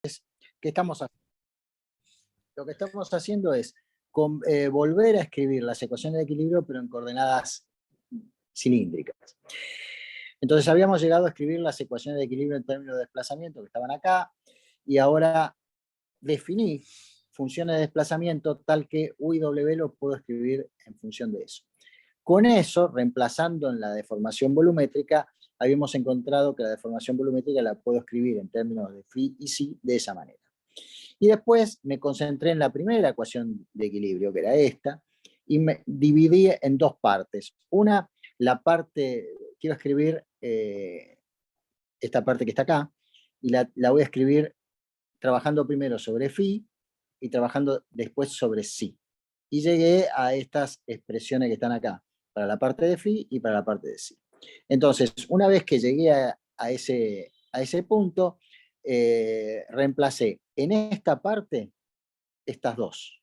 ¿qué estamos haciendo? Lo que estamos haciendo es volver a escribir las ecuaciones de equilibrio, pero en coordenadas cilíndricas. Entonces habíamos llegado a escribir las ecuaciones de equilibrio en términos de desplazamiento que estaban acá, y ahora definí funciones de desplazamiento tal que U y W lo puedo escribir en función de eso. Con eso, reemplazando en la deformación volumétrica, habíamos encontrado que la deformación volumétrica la puedo escribir en términos de phi y psi de esa manera. Y después me concentré en la primera ecuación de equilibrio, que era esta, y me dividí en dos partes. Una, la parte, quiero escribir esta parte que está acá, y la voy a escribir trabajando primero sobre phi y trabajando después sobre psi. Y llegué a estas expresiones que están acá, para la parte de phi y para la parte de psi. Entonces, una vez que llegué a ese punto, reemplacé en esta parte estas dos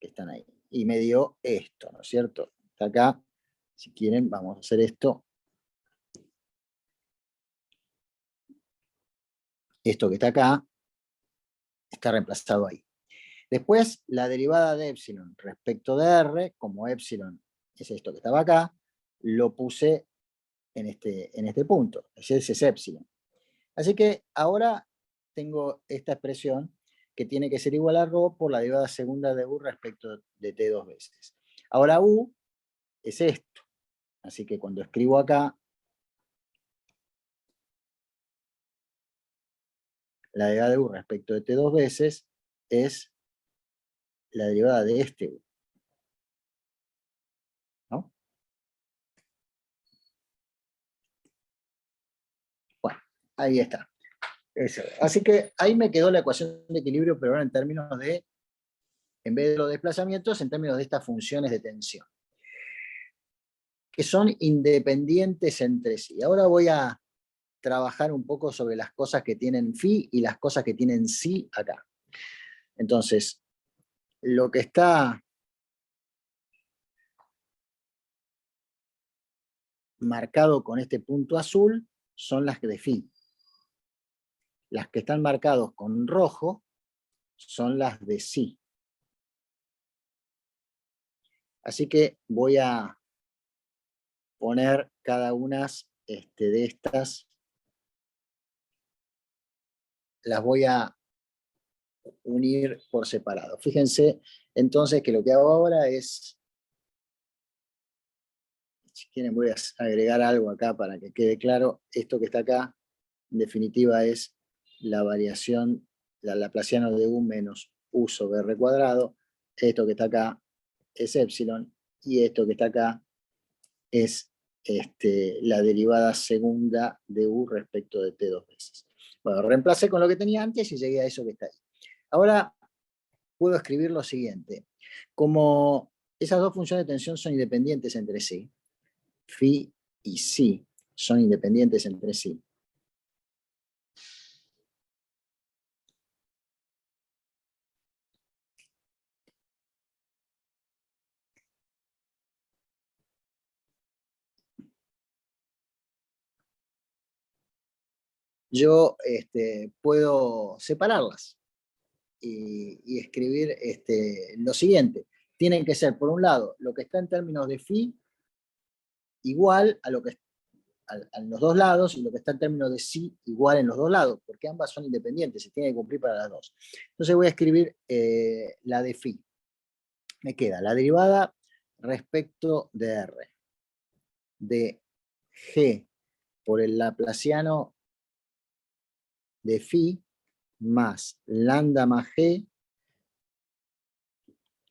que están ahí. Y me dio esto, ¿no es cierto? Está acá. Si quieren, vamos a hacer esto. Esto que está acá está reemplazado ahí. Después, la derivada de epsilon respecto de R, como epsilon es esto que estaba acá, lo puse en este punto. Ese es epsilon. Así que ahora tengo esta expresión que tiene que ser igual a ρ por la derivada segunda de U respecto de T dos veces. Ahora U es esto. Así que cuando escribo acá, la derivada de U respecto de T dos veces es la derivada de este U. ¿No? Bueno, ahí está. Eso. Así que ahí me quedó la ecuación de equilibrio, pero ahora en términos de, en vez de los desplazamientos, en términos de estas funciones de tensión, que son independientes entre sí. Ahora voy a trabajar un poco sobre las cosas que tienen phi y las cosas que tienen psi acá. Entonces, lo que está marcado con este punto azul son las de phi. Las que están marcados con rojo son las de psi. Así que voy a poner cada una de estas, las voy a unir por separado. Fíjense entonces que lo que hago ahora es, si quieren voy a agregar algo acá para que quede claro, esto que está acá, en definitiva es la variación, la laplaciano de U menos U sobre R cuadrado, esto que está acá es epsilon, y esto que está acá es la derivada segunda de U respecto de T dos veces. Bueno, reemplacé con lo que tenía antes y llegué a eso que está ahí. Ahora puedo escribir lo siguiente. Como esas dos funciones de tensión son independientes entre sí, phi y psi son independientes entre sí, yo puedo separarlas y escribir lo siguiente. Tienen que ser, por un lado, lo que está en términos de phi igual a lo que en los dos lados, y lo que está en términos de psi igual en los dos lados, porque ambas son independientes, se tiene que cumplir para las dos. Entonces voy a escribir la de phi. Me queda la derivada respecto de R, de G por el laplaciano de phi más lambda más G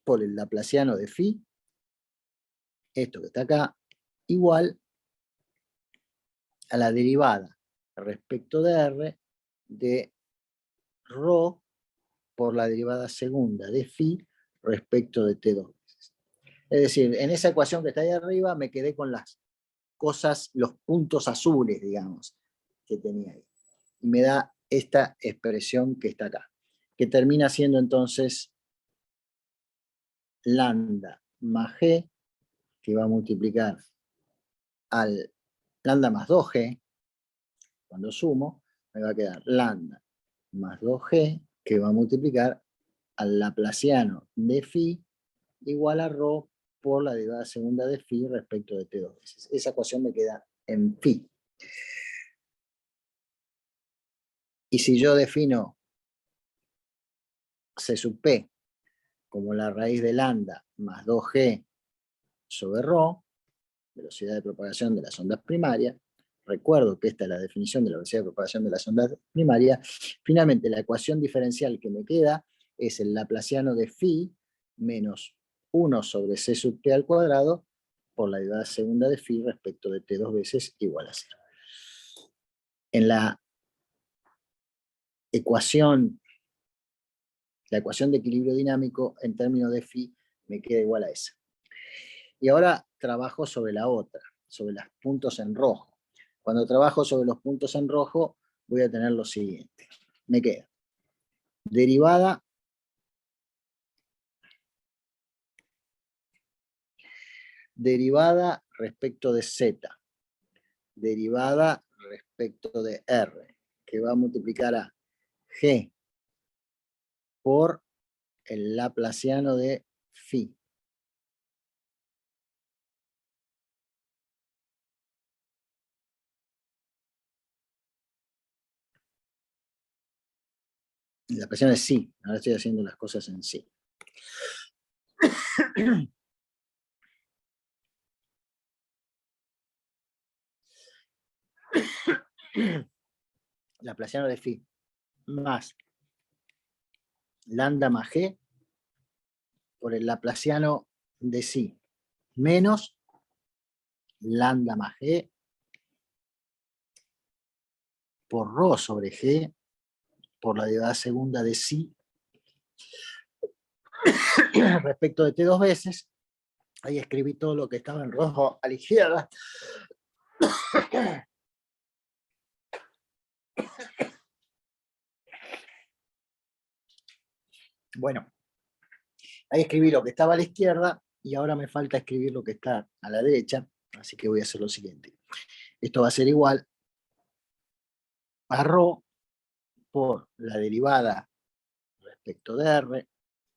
por el laplaciano de phi, esto que está acá, igual a la derivada respecto de R de ρ por la derivada segunda de phi respecto de T2 veces. Es decir, en esa ecuación que está ahí arriba me quedé con las cosas, los puntos azules, digamos, que tenía ahí. Y me da esta expresión que está acá, que termina siendo entonces lambda más G, que va a multiplicar al lambda más 2G, cuando sumo, me va a quedar lambda más 2G, que va a multiplicar al laplaciano de phi igual a rho por la derivada segunda de phi respecto de t 2 veces. Esa ecuación me queda en phi. Y si yo defino C sub p como la raíz de lambda más 2G sobre rho, velocidad de propagación de las ondas primarias, recuerdo que esta es la definición de la velocidad de propagación de las ondas primarias, finalmente la ecuación diferencial que me queda es el laplaciano de phi menos 1 sobre c sub t al cuadrado por la derivada segunda de phi respecto de t 2 veces igual a 0. En la ecuación de equilibrio dinámico en términos de phi me queda igual a esa. Y ahora trabajo sobre la otra, sobre los puntos en rojo. Cuando trabajo sobre los puntos en rojo, voy a tener lo siguiente. Me queda derivada respecto de z, derivada respecto de r, que va a multiplicar a g por el laplaciano de phi. La laplaciano es sí, ahora estoy haciendo las cosas en sí. Laplaciano de phi más lambda más g por el laplaciano de sí menos lambda más g por rho sobre g por la derivada segunda de sí respecto de t 2 veces. Ahí escribí todo lo que estaba en rojo a la izquierda. Bueno, ahí escribí lo que estaba a la izquierda y ahora me falta escribir lo que está a la derecha, así que voy a hacer lo siguiente. Esto va a ser igual a rho por la derivada respecto de r,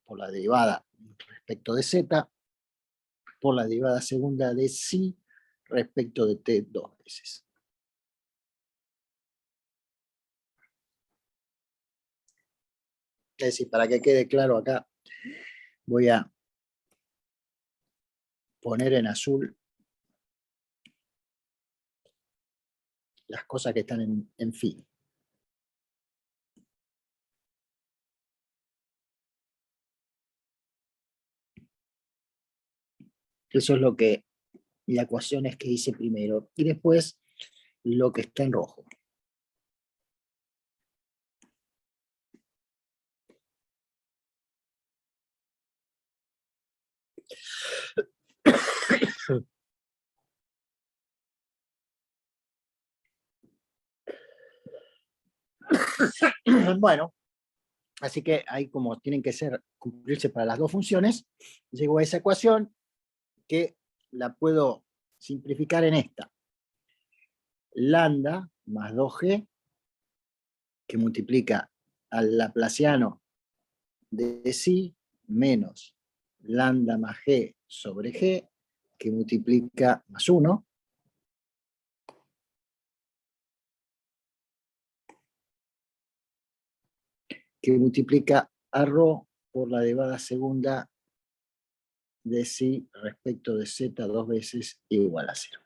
por la derivada respecto de z, por la derivada segunda de sí respecto de t 2 veces. Es decir, para que quede claro acá, voy a poner en azul las cosas que están en phi. Eso es lo que la ecuación es que hice primero. Y después lo que está en rojo. Bueno, así que ahí como tienen que cumplirse para las dos funciones, llego a esa ecuación que la puedo simplificar en esta. Lambda más 2g, que multiplica al laplaciano de sí, menos lambda más g sobre g, que multiplica más 1, que multiplica a rho por la derivada segunda de sí respecto de z 2 veces igual a 0.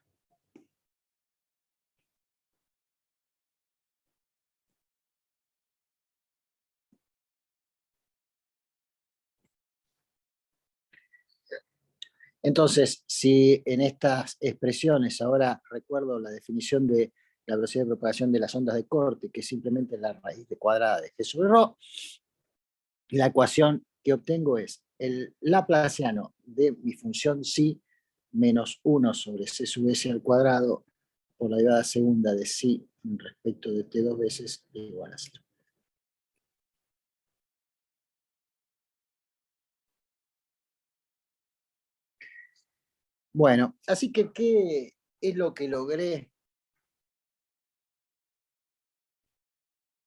Entonces, si en estas expresiones ahora recuerdo la definición de la velocidad de propagación de las ondas de corte, que es simplemente la raíz de cuadrada de g sobre rho, la ecuación que obtengo es el laplaciano de mi función psi menos 1 sobre c sub s al cuadrado por la derivada segunda de psi respecto de t 2 veces igual a 0. Bueno, así que, ¿qué es lo que logré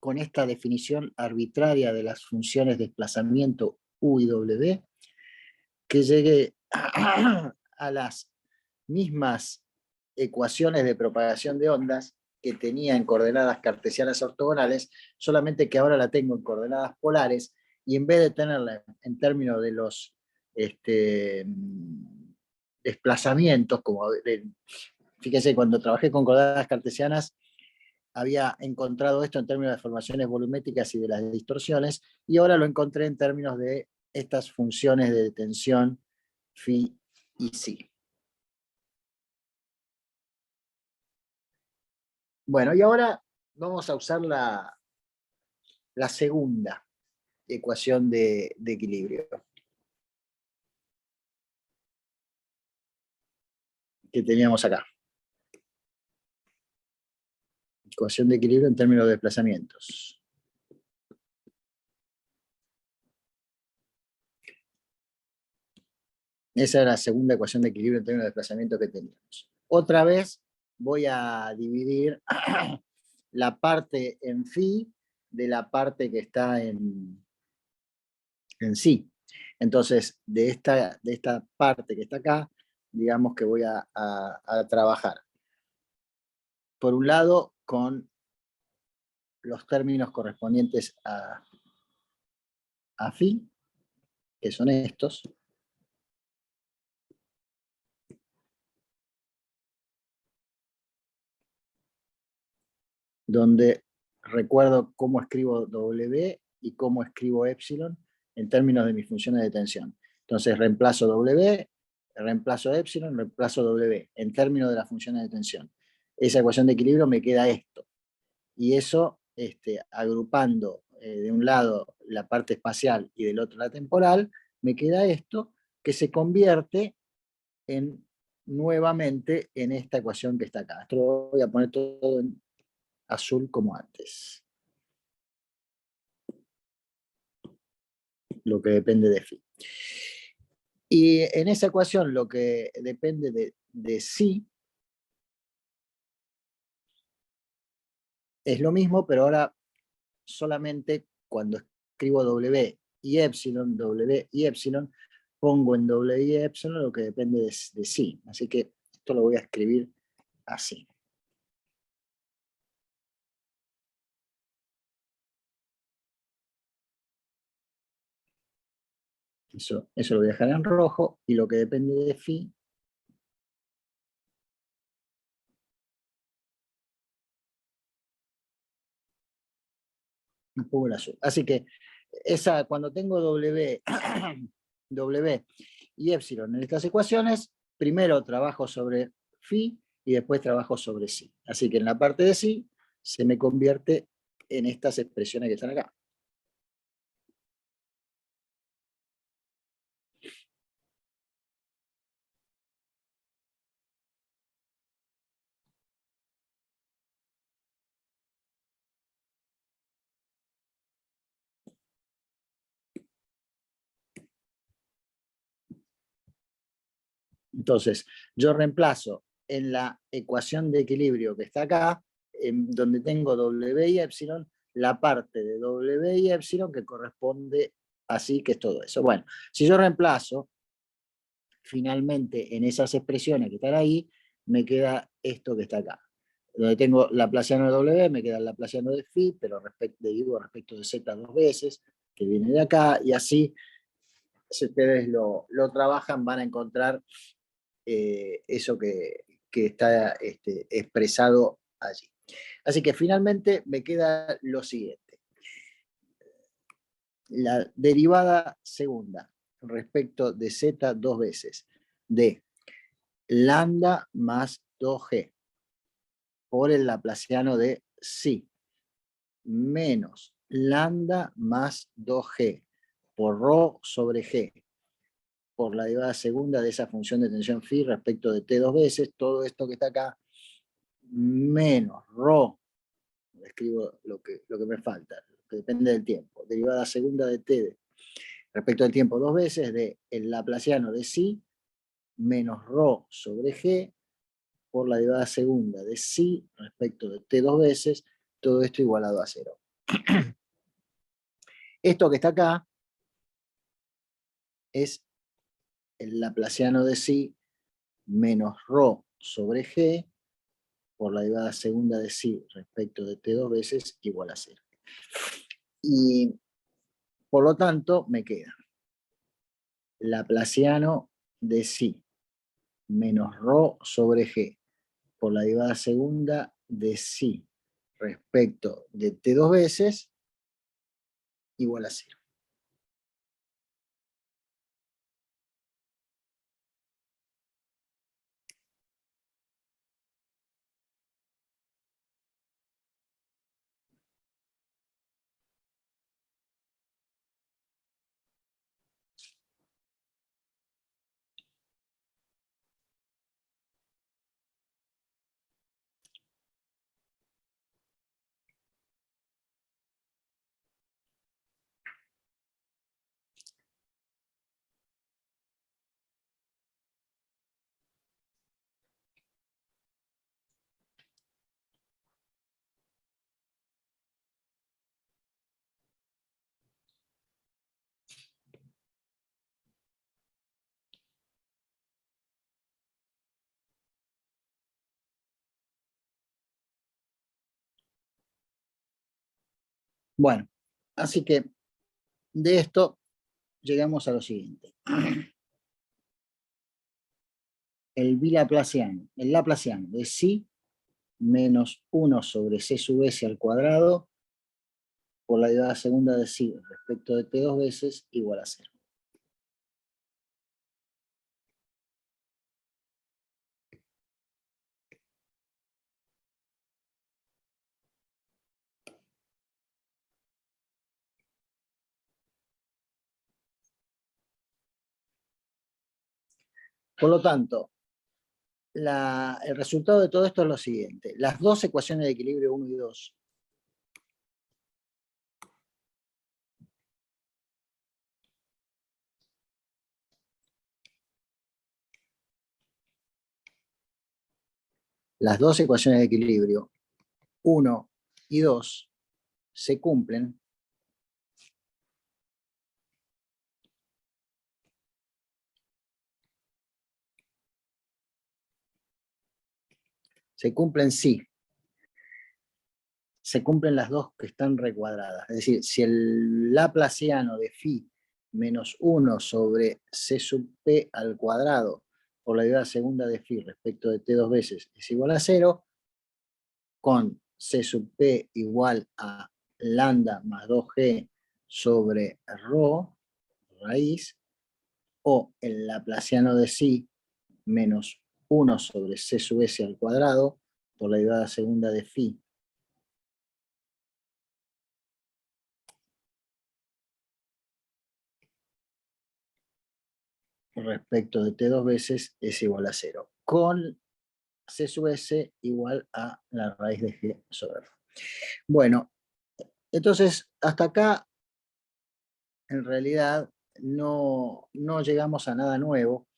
con esta definición arbitraria de las funciones de desplazamiento U y W, que llegue a las mismas ecuaciones de propagación de ondas que tenía en coordenadas cartesianas ortogonales, solamente que ahora la tengo en coordenadas polares, y en vez de tenerla en términos de los desplazamientos, fíjense, cuando trabajé con coordenadas cartesianas, había encontrado esto en términos de formaciones volumétricas y de las distorsiones, y ahora lo encontré en términos de estas funciones de tensión phi y psi. Bueno, y ahora vamos a usar la segunda ecuación de equilibrio que teníamos acá. Ecuación de equilibrio en términos de desplazamientos. Esa era la segunda ecuación de equilibrio en términos de desplazamiento que teníamos. Otra vez voy a dividir la parte en phi de la parte que está en psi. Entonces, de esta parte que está acá, digamos que voy a trabajar. Por un lado, con los términos correspondientes a phi, que son estos, donde recuerdo cómo escribo W y cómo escribo epsilon en términos de mis funciones de tensión. Entonces reemplazo W, reemplazo epsilon, reemplazo W en términos de las funciones de tensión. Esa ecuación de equilibrio me queda esto. Y eso, agrupando de un lado la parte espacial y del otro la temporal, me queda esto que se convierte nuevamente en esta ecuación que está acá. Esto lo voy a poner todo en azul como antes. Lo que depende de phi. Y en esa ecuación lo que depende de psi es lo mismo, pero ahora solamente cuando escribo W y epsilon, pongo en W y epsilon lo que depende de psi. Así que esto lo voy a escribir así. Eso lo voy a dejar en rojo, y lo que depende de phi un poco el azul. Así que cuando tengo W, W y epsilon en estas ecuaciones, primero trabajo sobre phi y después trabajo sobre psi. Así que en la parte de psi se me convierte en estas expresiones que están acá. Entonces, yo reemplazo en la ecuación de equilibrio que está acá, donde tengo W y epsilon, la parte de W y epsilon que corresponde así, que es todo eso. Bueno, si yo reemplazo finalmente en esas expresiones que están ahí, me queda esto que está acá. Donde tengo laplaciano de W, me queda el laplaciano de phi, pero respecto de z dos veces, que viene de acá, y así, si ustedes lo trabajan, van a encontrar eso que está expresado allí. Así que finalmente me queda lo siguiente. La derivada segunda respecto de z dos veces de lambda más 2g por el laplaciano de psi menos lambda más 2g por ρ sobre g por la derivada segunda de esa función de tensión phi respecto de t dos veces, todo esto que está acá, menos ρ, escribo lo que me falta, que depende del tiempo, derivada segunda de t respecto del tiempo dos veces de el laplaciano de psi menos ρ sobre g por la derivada segunda de psi respecto de t dos veces, todo esto igualado a 0. Esto que está acá es el laplaciano de psi menos ρ sobre g por la derivada segunda de psi respecto de t dos veces igual a 0. Y por lo tanto me queda laplaciano de psi menos ρ sobre g por la derivada segunda de psi respecto de t dos veces igual a 0. Bueno, así que de esto llegamos a lo siguiente. El laplaciano de psi menos 1 sobre c sub s al cuadrado por la derivada segunda de psi respecto de t dos veces igual a 0. Por lo tanto, el resultado de todo esto es lo siguiente. Las dos ecuaciones de equilibrio 1 y 2 las dos ecuaciones de equilibrio 1 y 2 se cumplen sí. Se cumplen las dos que están recuadradas. Es decir, si el laplaciano de phi menos 1 sobre c sub p al cuadrado por la derivada segunda de phi respecto de t dos veces es igual a 0, con c sub p igual a lambda más 2g sobre ρ, raíz, o el laplaciano de psi menos 1 sobre c sub s al cuadrado por la derivada segunda de phi respecto de t dos veces es igual a 0, con c sub s igual a la raíz de g sobre r. Bueno, entonces hasta acá en realidad no llegamos a nada nuevo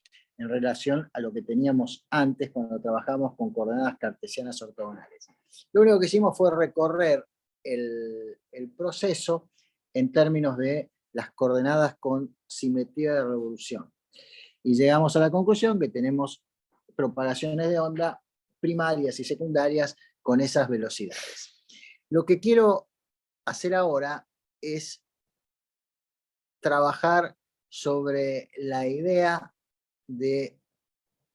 en relación a lo que teníamos antes cuando trabajamos con coordenadas cartesianas ortogonales. Lo único que hicimos fue recorrer el proceso en términos de las coordenadas con simetría de revolución. Y llegamos a la conclusión que tenemos propagaciones de onda primarias y secundarias con esas velocidades. Lo que quiero hacer ahora es trabajar sobre la idea de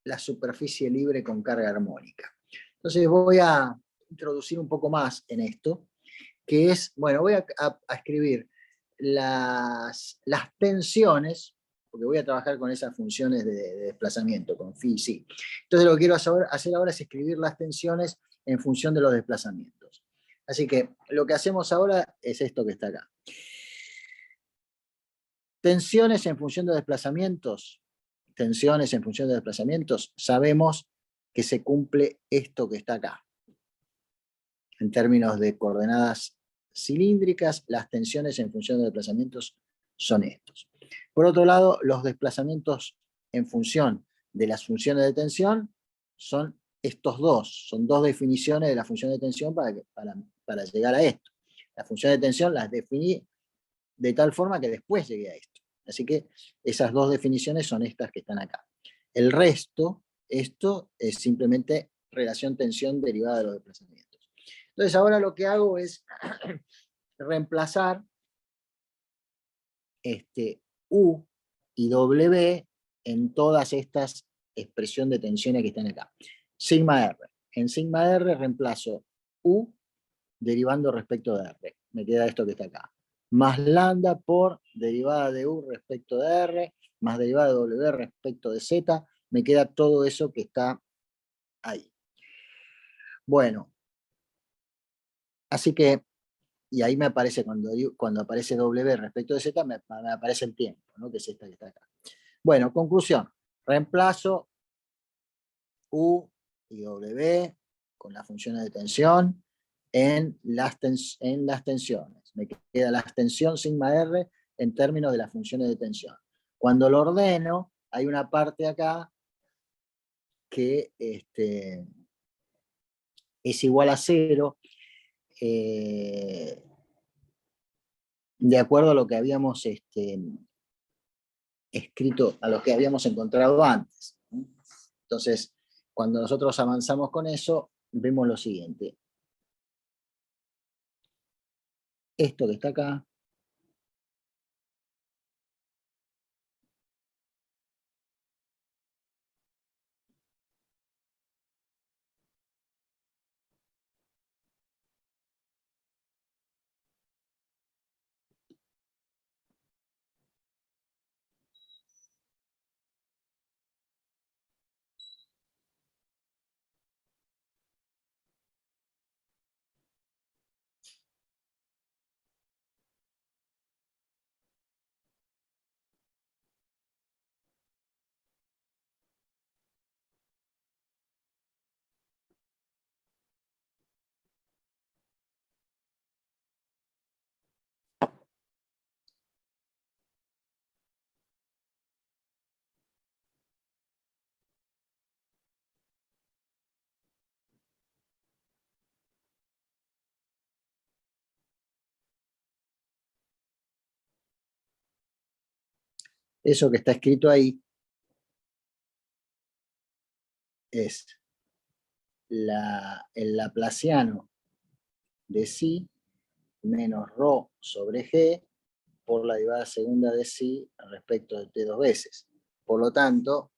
la superficie libre con carga armónica. Entonces voy a introducir un poco más en esto, que es, bueno, voy a escribir las tensiones, porque voy a trabajar con esas funciones de desplazamiento, con phi y psi. Entonces lo que quiero hacer ahora es escribir las tensiones en función de los desplazamientos. Así que lo que hacemos ahora es esto que está acá. Tensiones en función de desplazamientos, sabemos que se cumple esto que está acá. En términos de coordenadas cilíndricas, las tensiones en función de desplazamientos son estos. Por otro lado, los desplazamientos en función de las funciones de tensión son estos dos. Son dos definiciones de la función de tensión para llegar a esto. Las funciones de tensión las definí de tal forma que después llegué a esto. Así que esas dos definiciones son estas que están acá. El resto, esto es simplemente relación tensión derivada de los desplazamientos. Entonces ahora lo que hago es reemplazar U y W en todas estas expresiones de tensiones que están acá. Sigma R. En sigma R reemplazo U derivando respecto de R. Me queda esto que está acá. Más lambda por derivada de U respecto de R, más derivada de W respecto de Z. Me queda todo eso que está ahí. Bueno, así que, y ahí me aparece, cuando aparece W respecto de Z, me aparece el tiempo, ¿no? Que es esta que está acá. Bueno, conclusión. Reemplazo U y W con las funciones de tensión en las tensiones. Me queda la tensión sigma R en términos de las funciones de tensión. Cuando lo ordeno, hay una parte acá que es igual a 0, de acuerdo a lo que habíamos escrito, a lo que habíamos encontrado antes. Entonces, cuando nosotros avanzamos con eso, vemos lo siguiente. Esto que está acá, eso que está escrito ahí es el laplaciano de psi menos ρ sobre g por la derivada segunda de psi respecto de t dos veces. Por lo tanto,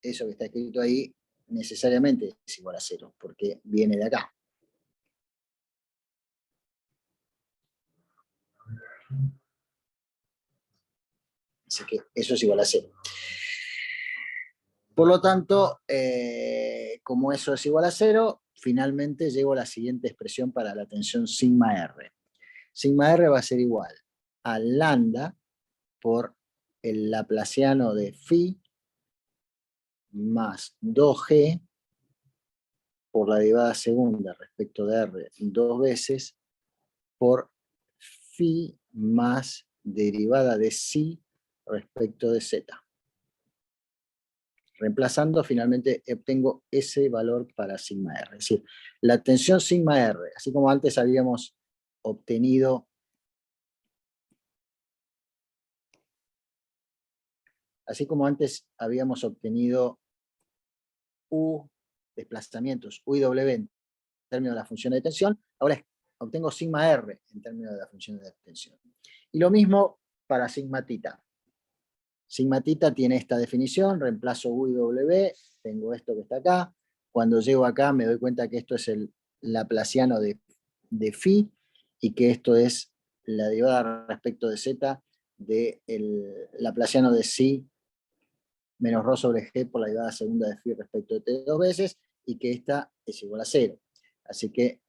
eso que está escrito ahí necesariamente es igual a 0, porque viene de acá. Así que eso es igual a 0. Por lo tanto, como eso es igual a 0, finalmente llego a la siguiente expresión para la tensión sigma R. Sigma R va a ser igual a lambda por el laplaciano de phi más 2g por la derivada segunda respecto de R dos veces por phi más derivada de psi respecto de z. Reemplazando, finalmente obtengo ese valor para sigma R. Es decir, la tensión sigma R, así como antes habíamos obtenido U, desplazamientos, U y W en términos de la función de tensión, ahora obtengo sigma R en términos de la función de tensión. Y lo mismo para sigma tita. Sigma tita tiene esta definición, reemplazo U y W, tengo esto que está acá. Cuando llego acá me doy cuenta que esto es el laplaciano de phi y que esto es la derivada respecto de z del laplaciano de psi menos ρ sobre g por la derivada segunda de phi respecto de t dos veces, y que esta es igual a 0. Así que,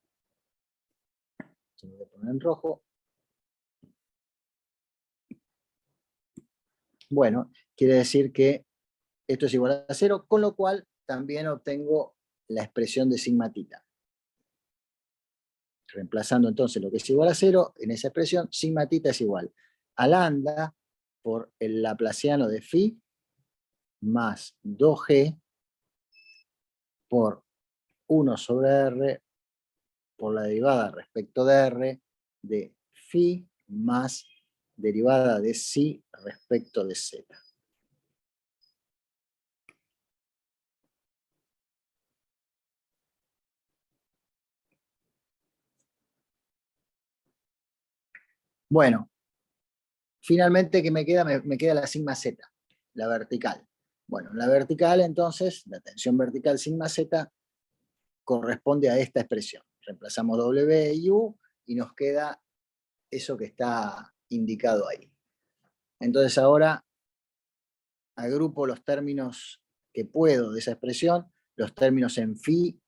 se me voy a poner en rojo. Bueno, quiere decir que esto es igual a 0, con lo cual también obtengo la expresión de sigma tita. Reemplazando entonces lo que es igual a 0, en esa expresión, sigma tita es igual a lambda por el laplaciano de phi más 2g por 1 sobre r por la derivada respecto de r de phi más derivada de psi respecto de z. Bueno, finalmente, ¿qué me queda? Me queda la sigma z, la vertical. Bueno, la vertical, entonces, la tensión vertical sigma z corresponde a esta expresión. Reemplazamos W y U y nos queda eso que está indicado ahí. Entonces ahora agrupo los términos que puedo de esa expresión. Los términos en phi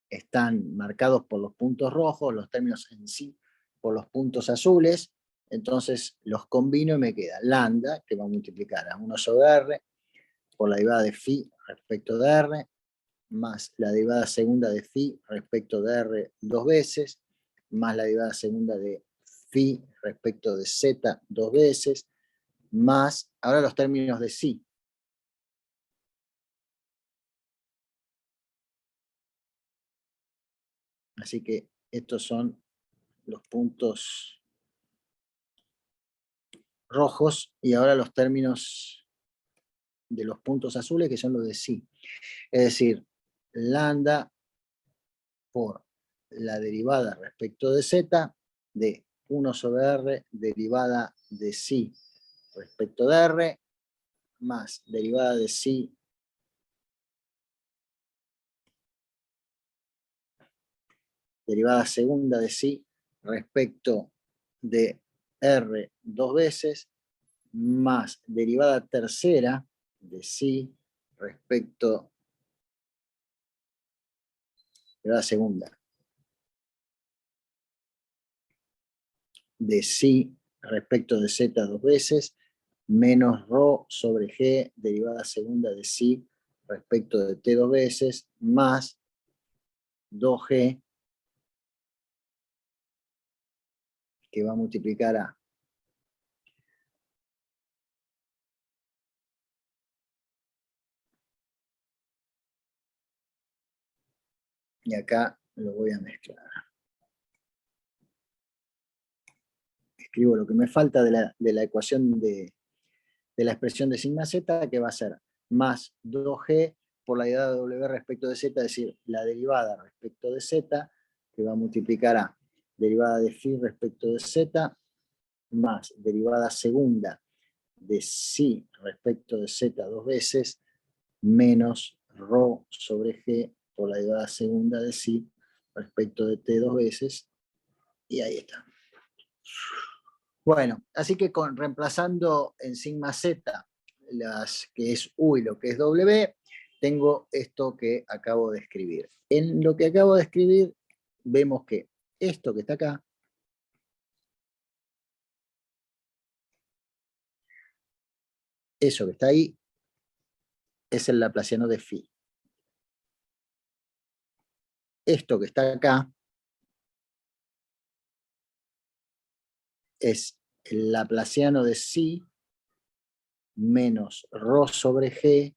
están marcados por los puntos rojos, los términos en psi por los puntos azules. Entonces los combino y me queda lambda, que va a multiplicar a 1 sobre r por la derivada de phi respecto de r, más la derivada segunda de phi respecto de r dos veces, más la derivada segunda de phi respecto de z dos veces, más, ahora los términos de psi. Así que estos son los puntos rojos y ahora los términos de los puntos azules, que son los de psi. Es decir, lambda por la derivada respecto de z de 1 sobre r derivada de psi respecto de r más derivada de psi derivada segunda de psi respecto de r dos veces más derivada tercera de psi respecto derivada segunda de psi respecto de z dos veces menos ρ sobre g derivada segunda de psi respecto de t dos veces más 2g que va a multiplicar a y acá lo voy a mezclar. Escribo lo que me falta de la ecuación de la expresión de sigma z, que va a ser más 2g por la derivada de w respecto de z, es decir, la derivada respecto de z, que va a multiplicar a derivada de phi respecto de z, más derivada segunda de psi respecto de z dos veces, menos ρ sobre g por la derivada segunda de psi respecto de t dos veces, y ahí está. Bueno, así que reemplazando en sigma z las que es U y lo que es W, tengo esto que acabo de escribir. En lo que acabo de escribir, vemos que esto que está acá, eso que está ahí, es el laplaciano de phi. Esto que está acá es el laplaciano de psi menos ρ sobre g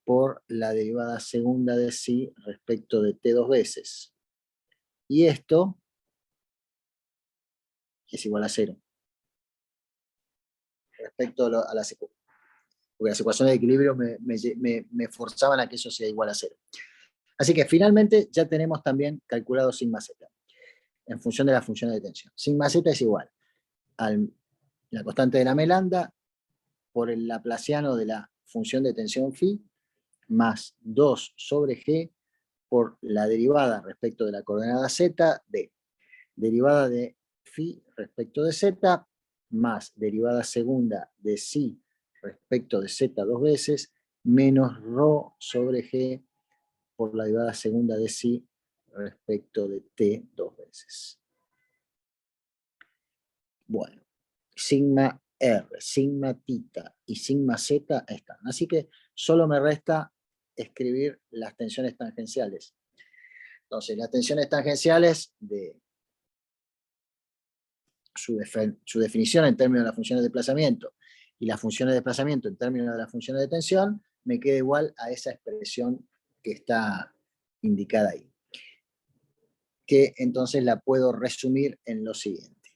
por la derivada segunda de psi respecto de t dos veces. Y esto es igual a 0 respecto a las ecuaciones. Porque las ecuaciones de equilibrio me forzaban a que eso sea igual a 0. Así que finalmente ya tenemos también calculado sigma z en función de la función de tensión. Sigma z es igual a la constante de la lambda por el laplaciano de la función de tensión phi más 2 sobre g por la derivada respecto de la coordenada z de derivada de phi respecto de z más derivada segunda de psi respecto de z dos veces menos ρ sobre g por la derivada segunda de psi respecto de t dos veces. Bueno, sigma r, sigma tita y sigma z están. Así que solo me resta escribir las tensiones tangenciales. Entonces, las tensiones tangenciales de su definición en términos de las funciones de desplazamiento y las funciones de desplazamiento en términos de las funciones de tensión, me queda igual a esa expresión que está indicada ahí, que entonces la puedo resumir en lo siguiente.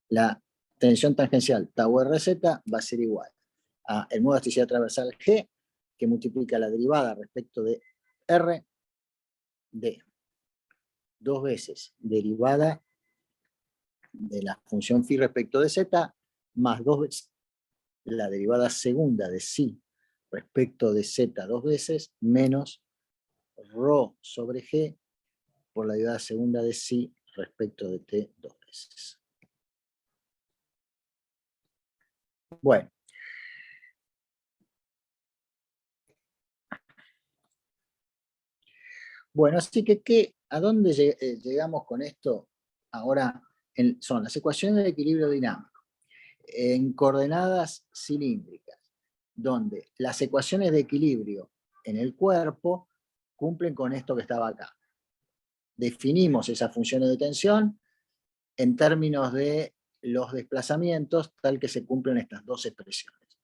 la tensión tangencial tau RZ va a ser igual a el modo de elasticidad transversal G, que multiplica la derivada respecto de R de 2 veces derivada de la función phi respecto de z, más 2 veces la derivada segunda de psi respecto de z 2 veces, menos ρ sobre g por la derivada segunda de psi respecto de t 2 veces. Bueno. Bueno, así que ¿a dónde llegamos con esto? Ahora son las ecuaciones de equilibrio dinámico en coordenadas cilíndricas, donde las ecuaciones de equilibrio en el cuerpo cumplen con esto que estaba acá. Definimos esas funciones de tensión en términos de los desplazamientos, tal que se cumplen estas dos expresiones.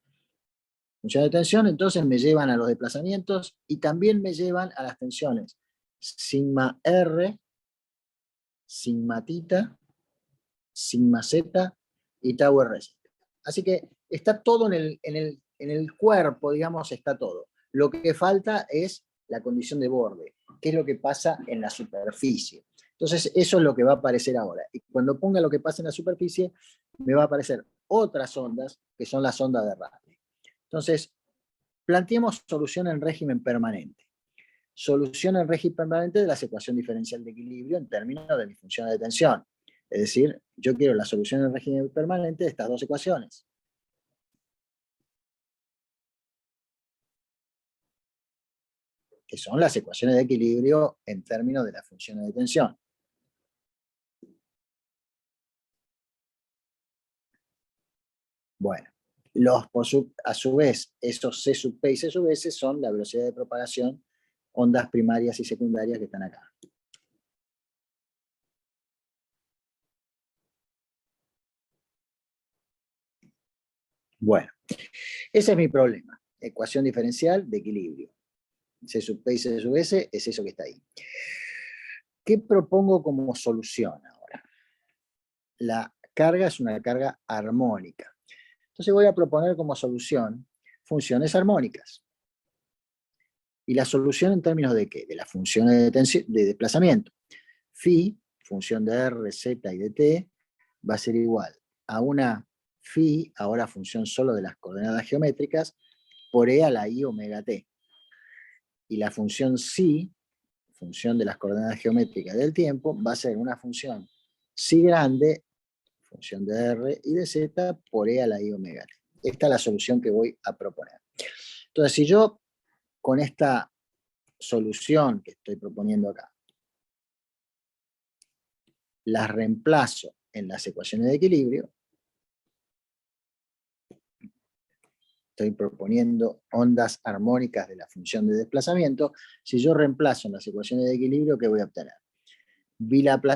Funciones de tensión entonces me llevan a los desplazamientos y también me llevan a las tensiones sigma R, sigma tita, sigma z y tau RZ. Así que está todo en el cuerpo, digamos, está todo. Lo que falta es la condición de borde, que es lo que pasa en la superficie. Entonces, eso es lo que va a aparecer ahora. Y cuando ponga lo que pasa en la superficie, me va a aparecer otras ondas, que son las ondas de Rayleigh. Entonces, planteemos solución en régimen permanente. Solución en régimen permanente de la ecuación diferencial de equilibrio en términos de mi función de tensión. Es decir, yo quiero la solución en régimen permanente de estas dos ecuaciones. Que son las ecuaciones de equilibrio en términos de las funciones de tensión. Bueno, a su vez, esos C sub P y C sub S son la velocidad de propagación, ondas primarias y secundarias que están acá. Bueno, ese es mi problema. Ecuación diferencial de equilibrio. C sub P y C sub S es eso que está ahí. ¿Qué propongo como solución ahora? La carga es una carga armónica. Entonces voy a proponer como solución funciones armónicas. ¿Y la solución en términos de qué? De las funciones de desplazamiento. Phi, función de R, Z y de T, va a ser igual a una phi, ahora función solo de las coordenadas geométricas, por E a la I omega T. Y la función psi, función de las coordenadas geométricas del tiempo, va a ser una función psi grande, función de R y de Z, por E a la I omega T. Esta es la solución que voy a proponer. Entonces, si yo con esta solución que estoy proponiendo acá, las reemplazo en las ecuaciones de equilibrio, estoy proponiendo ondas armónicas de la función de desplazamiento, si yo reemplazo en las ecuaciones de equilibrio, ¿qué voy a obtener?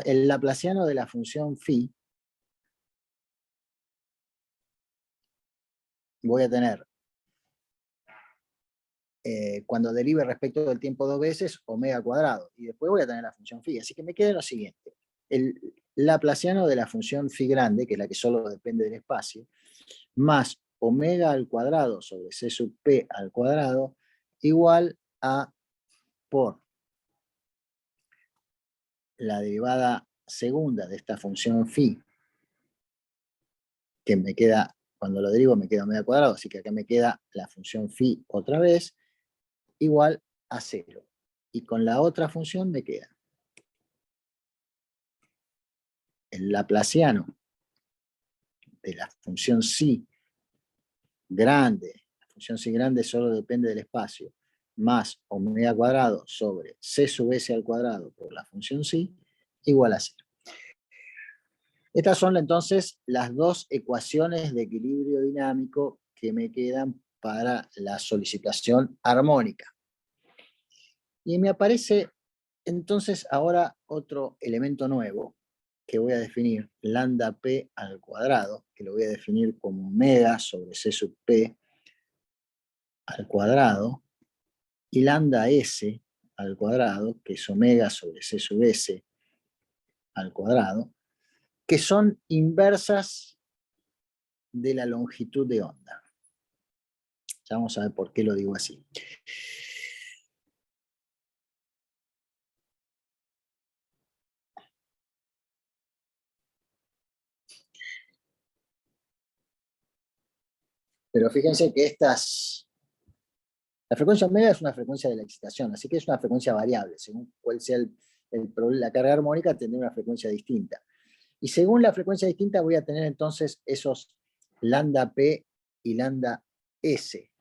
El laplaciano de la función phi, voy a tener, cuando derive respecto del tiempo dos veces, omega cuadrado, y después voy a tener la función phi, así que me queda lo siguiente, el laplaciano de la función phi grande, que es la que solo depende del espacio, más omega al cuadrado sobre c sub p al cuadrado, igual a por la derivada segunda de esta función phi, que me queda, cuando lo derivo me queda omega cuadrado, así que acá me queda la función phi otra vez, igual a 0. Y con la otra función me queda el laplaciano de la función psi grande, la función psi grande solo depende del espacio, más omega cuadrado sobre c sub s al cuadrado por la función psi, igual a 0. Estas son entonces las dos ecuaciones de equilibrio dinámico que me quedan para la solicitación armónica. Y me aparece entonces ahora otro elemento nuevo que voy a definir, lambda p al cuadrado, que lo voy a definir como omega sobre c sub p al cuadrado, y lambda s al cuadrado, que es omega sobre c sub s al cuadrado, que son inversas de la longitud de onda. Ya vamos a ver por qué lo digo así. Pero fíjense que la frecuencia omega es una frecuencia de la excitación, así que es una frecuencia variable. Según cuál sea la carga armónica, tendrá una frecuencia distinta. Y según la frecuencia distinta voy a tener entonces esos lambda P y lambda S,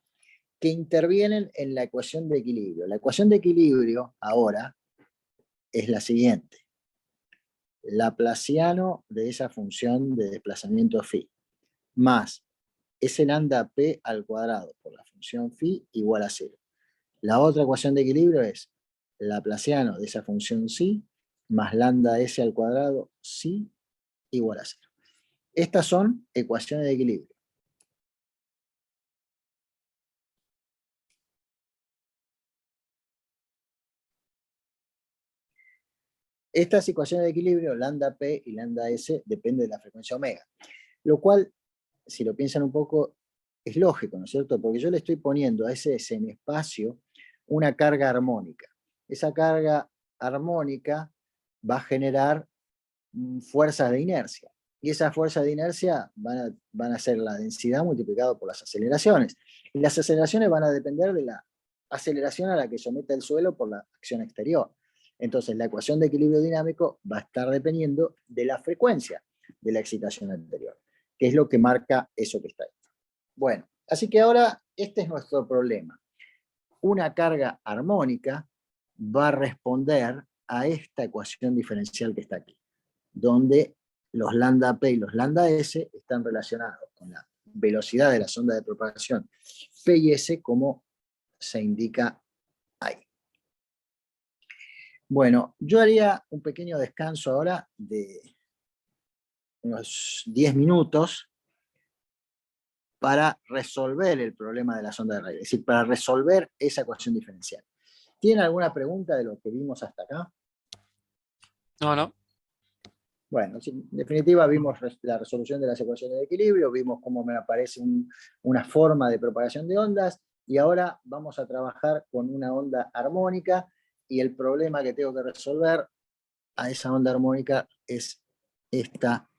que intervienen en la ecuación de equilibrio. La ecuación de equilibrio ahora es la siguiente. Laplaciano de esa función de desplazamiento phi, más S lambda P al cuadrado por la función phi igual a 0. La otra ecuación de equilibrio es Laplaciano de esa función psi más lambda S al cuadrado psi igual a 0. Estas son ecuaciones de equilibrio. Estas ecuaciones de equilibrio, lambda P y lambda S, dependen de la frecuencia omega. Lo cual, si lo piensan un poco, es lógico, ¿no es cierto? Porque yo le estoy poniendo a ese semiespacio una carga armónica. Esa carga armónica va a generar fuerzas de inercia. Y esas fuerzas de inercia van a ser la densidad multiplicado por las aceleraciones. Y las aceleraciones van a depender de la aceleración a la que somete el suelo por la acción exterior. Entonces, la ecuación de equilibrio dinámico va a estar dependiendo de la frecuencia de la excitación anterior, que es lo que marca eso que está ahí. Bueno, así que ahora este es nuestro problema. Una carga armónica va a responder a esta ecuación diferencial que está aquí, donde los lambda P y los lambda S están relacionados con la velocidad de las ondas de propagación P y S, como se indica ahí. Bueno, yo haría un pequeño descanso ahora de unos 10 minutos para resolver el problema de las ondas de Rayleigh, es decir, para resolver esa ecuación diferencial. ¿Tienen alguna pregunta de lo que vimos hasta acá? No, no. Bueno, en definitiva vimos la resolución de las ecuaciones de equilibrio, vimos cómo me aparece una forma de propagación de ondas, y ahora vamos a trabajar con una onda armónica, y el problema que tengo que resolver a esa onda armónica es esta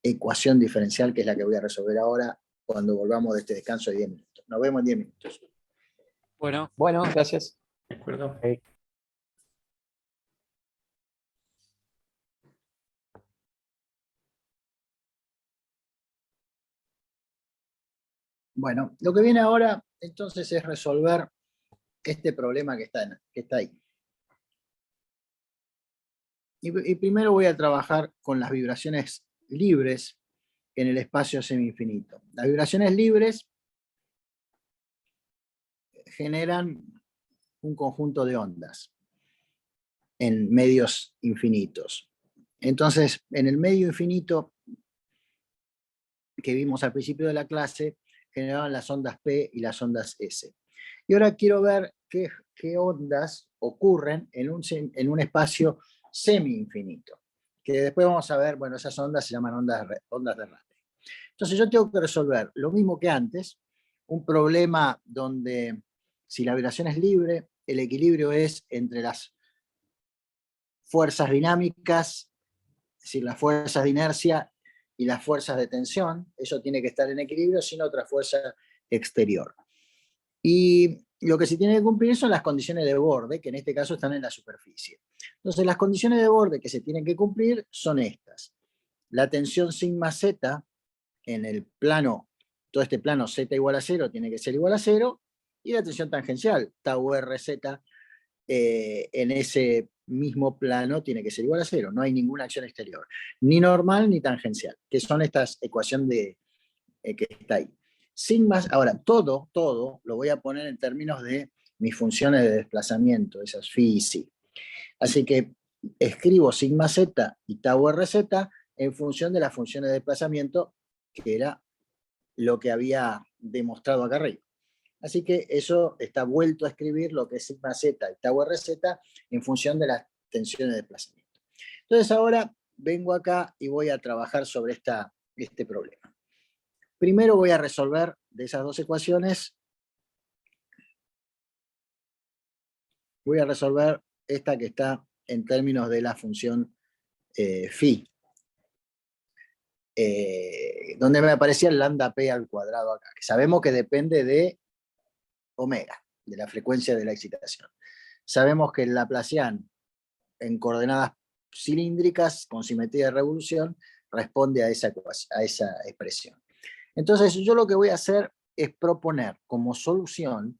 ecuación diferencial, que es la que voy a resolver ahora cuando volvamos de este descanso de 10 minutos. Nos vemos en 10 minutos. Bueno. Bueno, gracias. De acuerdo. Ok. Bueno, lo que viene ahora entonces es resolver este problema que está ahí. Y primero voy a trabajar con las vibraciones libres en el espacio semi-infinito. Las vibraciones libres generan un conjunto de ondas en medios infinitos. Entonces, en el medio infinito que vimos al principio de la clase, generaban las ondas P y las ondas S. Y ahora quiero ver qué ondas ocurren en un espacio semi-infinito, que después vamos a ver, bueno, esas ondas se llaman ondas de Rayleigh. Entonces yo tengo que resolver lo mismo que antes, un problema donde si la vibración es libre, el equilibrio es entre las fuerzas dinámicas, es decir, las fuerzas de inercia y las fuerzas de tensión. Eso tiene que estar en equilibrio sin otra fuerza exterior. Y lo que se tiene que cumplir son las condiciones de borde, que en este caso están en la superficie. Entonces, las condiciones de borde que se tienen que cumplir son estas. La tensión sigma z en el plano, todo este plano z igual a 0 tiene que ser igual a 0, y la tensión tangencial, tau rz, en ese mismo plano tiene que ser igual a 0. No hay ninguna acción exterior, ni normal ni tangencial, que son estas ecuaciones que está ahí. Sigma, ahora, todo lo voy a poner en términos de mis funciones de desplazamiento, esas phi y psi. Así que escribo sigma z y tau rz en función de las funciones de desplazamiento, que era lo que había demostrado acá arriba. Así que eso está vuelto a escribir lo que es sigma z y tau rz en función de las tensiones de desplazamiento. Entonces ahora vengo acá y voy a trabajar sobre este problema. Primero voy a resolver de esas dos ecuaciones, voy a resolver esta que está en términos de la función phi, donde me aparecía el lambda p al cuadrado acá, que sabemos que depende de omega, de la frecuencia de la excitación. Sabemos que el laplaciano en coordenadas cilíndricas con simetría de revolución responde a esa expresión. Entonces yo lo que voy a hacer es proponer como solución,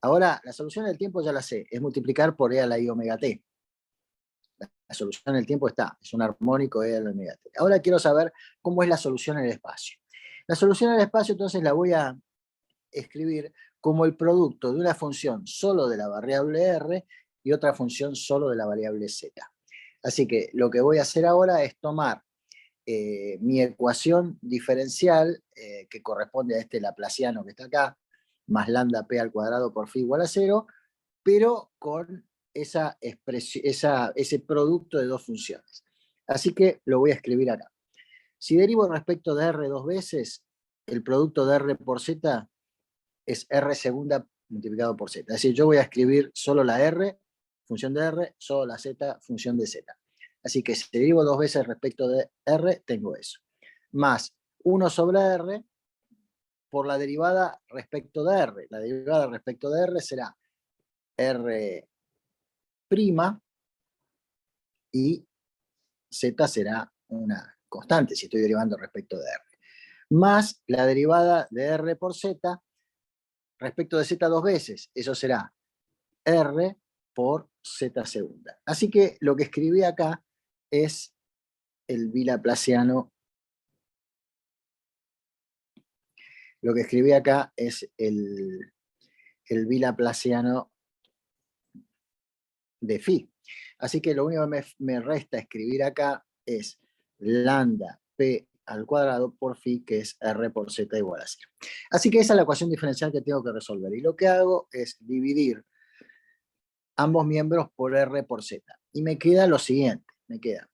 ahora la solución del tiempo ya la sé, es multiplicar por e a la i omega t. La solución del tiempo está, es un armónico e a la omega t. Ahora quiero saber cómo es la solución en el espacio. La solución en el espacio entonces la voy a escribir como el producto de una función solo de la variable r y otra función solo de la variable z. Así que lo que voy a hacer ahora es tomar mi ecuación diferencial, que corresponde a este laplaciano que está acá, más lambda p al cuadrado por phi igual a 0, pero con ese producto de dos funciones. Así que lo voy a escribir acá. Si derivo respecto de r dos veces, el producto de r por z es r segunda multiplicado por z. Es decir, yo voy a escribir solo la r, función de r, solo la z, función de z. Así que si derivo dos veces respecto de r, tengo eso. Más 1 sobre r por la derivada respecto de r. La derivada respecto de r será r' y z será una constante si estoy derivando respecto de r. Más la derivada de r por z respecto de z dos veces. Eso será r por z segunda. Así que lo que escribí acá es el bilaplaciano. Lo que escribí acá es el bilaplaciano de phi. Así que lo único que me resta escribir acá es lambda p al cuadrado por phi, que es r por z igual a 0. Así que esa es la ecuación diferencial que tengo que resolver. Y lo que hago es dividir ambos miembros por r por z. Y me queda lo siguiente, me queda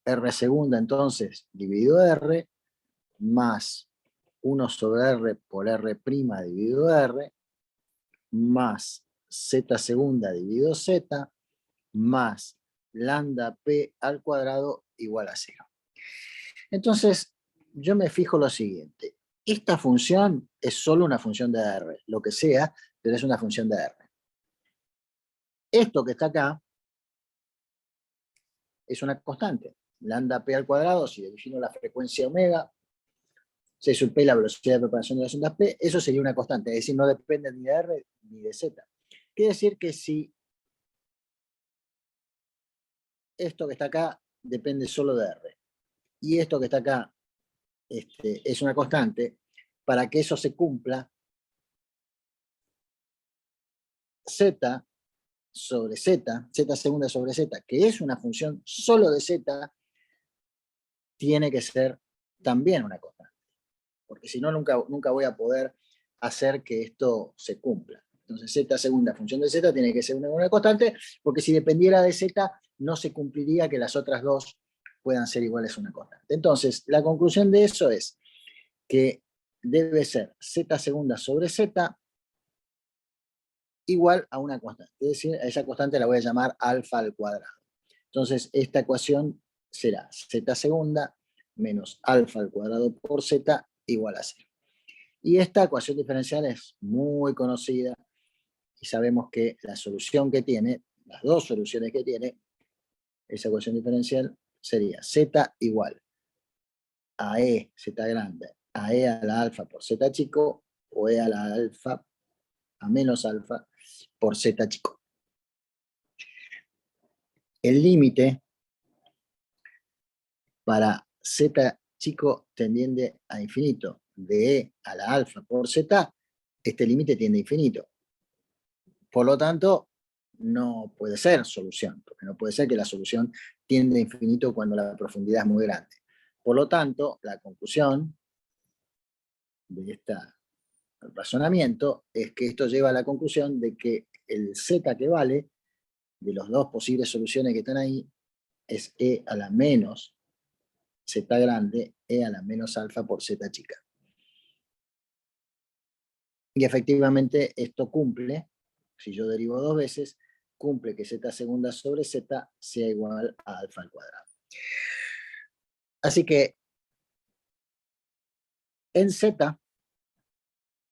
r segunda entonces dividido r más 1 sobre r por r' dividido r más z segunda dividido z más lambda p al cuadrado igual a 0. Entonces yo me fijo lo siguiente, esta función es solo una función de r, lo que sea, pero es una función de r. Esto que está acá es una constante, lambda p al cuadrado, si defino la frecuencia omega, C sub p, la velocidad de propagación de las ondas p, eso sería una constante, es decir, no depende ni de r ni de z. Quiere decir que si esto que está acá depende solo de r, y esto que está acá es una constante, para que eso se cumpla, z sobre z, z segunda sobre z, que es una función solo de z, tiene que ser también una constante. Porque si no, nunca voy a poder hacer que esto se cumpla. Entonces, z segunda función de z tiene que ser una constante, porque si dependiera de z, no se cumpliría que las otras dos puedan ser iguales a una constante. Entonces, la conclusión de eso es que debe ser z segunda sobre z igual a una constante. Es decir, a esa constante la voy a llamar alfa al cuadrado. Entonces, esta ecuación será z segunda menos alfa al cuadrado por z igual a 0. Y esta ecuación diferencial es muy conocida y sabemos que la solución que tiene, las dos soluciones que tiene, esa ecuación diferencial sería z igual a e, z grande, a e a la alfa por z chico, o e a la alfa a menos alfa por z chico. El límite para z chico tendiente a infinito de e a la alfa por z, este límite tiende a infinito. Por lo tanto, no puede ser solución, porque no puede ser que la solución tiende a infinito cuando la profundidad es muy grande. Por lo tanto, la conclusión de este razonamiento es que esto lleva a la conclusión de que el z que vale de las dos posibles soluciones que están ahí es E a la menos Z grande, E a la menos alfa por Z chica. Y efectivamente esto cumple, si yo derivo dos veces, cumple que Z segunda sobre Z sea igual a alfa al cuadrado. Así que en Z,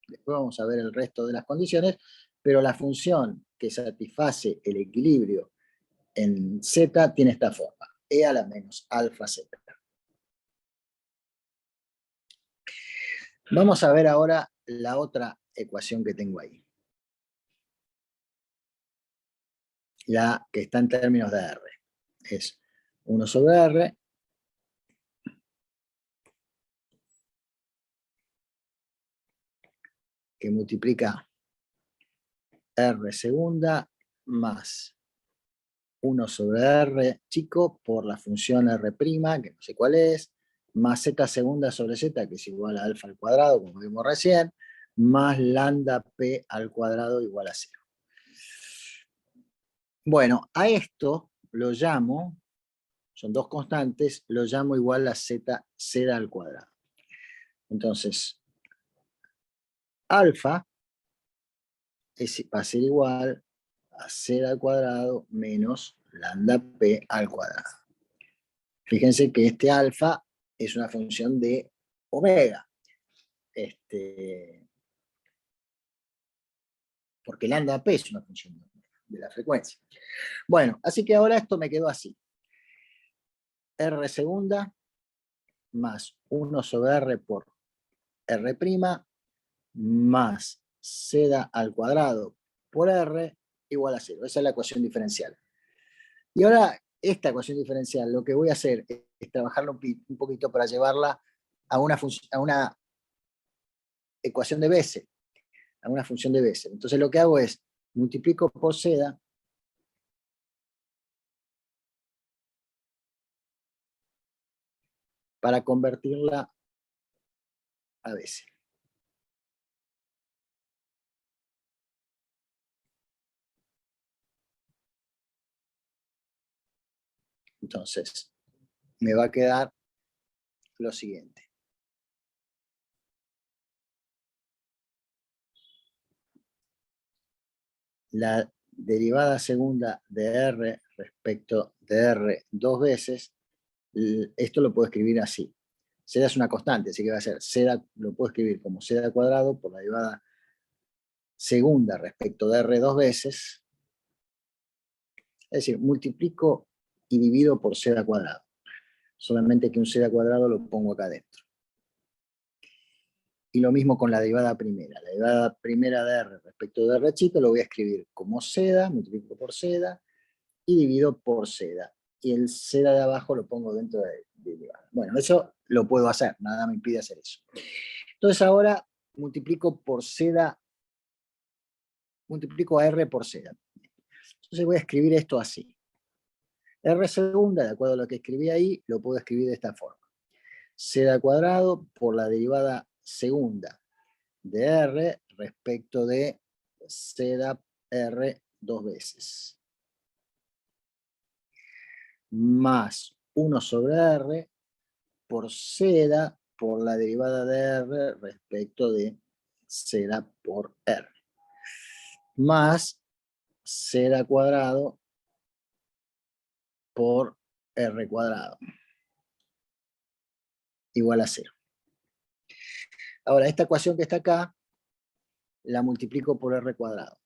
después vamos a ver el resto de las condiciones, pero la función que satisface el equilibrio en Z tiene esta forma, E a la menos alfa Z. Vamos a ver ahora la otra ecuación que tengo ahí. La que está en términos de R. Es 1 sobre R que multiplica R segunda más 1 sobre R chico por la función R', que no sé cuál es, más Z segunda sobre Z, que es igual a alfa al cuadrado, como vimos recién, más lambda P al cuadrado igual a 0. Bueno, a esto lo llamo, son dos constantes, lo llamo igual a Z al cuadrado. Entonces, alfa va a ser igual a Z al cuadrado menos lambda P al cuadrado. Fíjense que este alfa es una función de omega. Porque lambda P es una función de la frecuencia. Bueno, así que ahora esto me quedó así. R segunda más 1 sobre R por R' más Z al cuadrado por R igual a 0. Esa es la ecuación diferencial. Y ahora, esta ecuación diferencial, lo que voy a hacer es trabajarla un poquito para llevarla a una ecuación de Bessel, a una función de Bessel. Entonces lo que hago es, multiplico por Z para convertirla a Bessel. Entonces, me va a quedar lo siguiente. La derivada segunda de R respecto de R dos veces, esto lo puedo escribir así. Z es una constante, así que va a ser Z, lo puedo escribir como Z al cuadrado por la derivada segunda respecto de R dos veces. Es decir, multiplico y divido por Z al cuadrado. Solamente que un Z al cuadrado lo pongo acá adentro. Y lo mismo con la derivada primera. La derivada primera de R respecto de R chico lo voy a escribir como Z, multiplico por Z y divido por Z. Y el Z de abajo lo pongo dentro de derivada. Bueno, eso lo puedo hacer, nada me impide hacer eso. Entonces ahora multiplico por Z, multiplico a R por Z. Entonces voy a escribir esto así. R segunda, de acuerdo a lo que escribí ahí, lo puedo escribir de esta forma. Z al cuadrado por la derivada segunda de R respecto de Z R dos veces. Más 1 sobre R por Z por la derivada de R respecto de Z por R. Más Z al cuadrado por R cuadrado. Igual a 0. Ahora, esta ecuación que está acá, la multiplico por R cuadrado.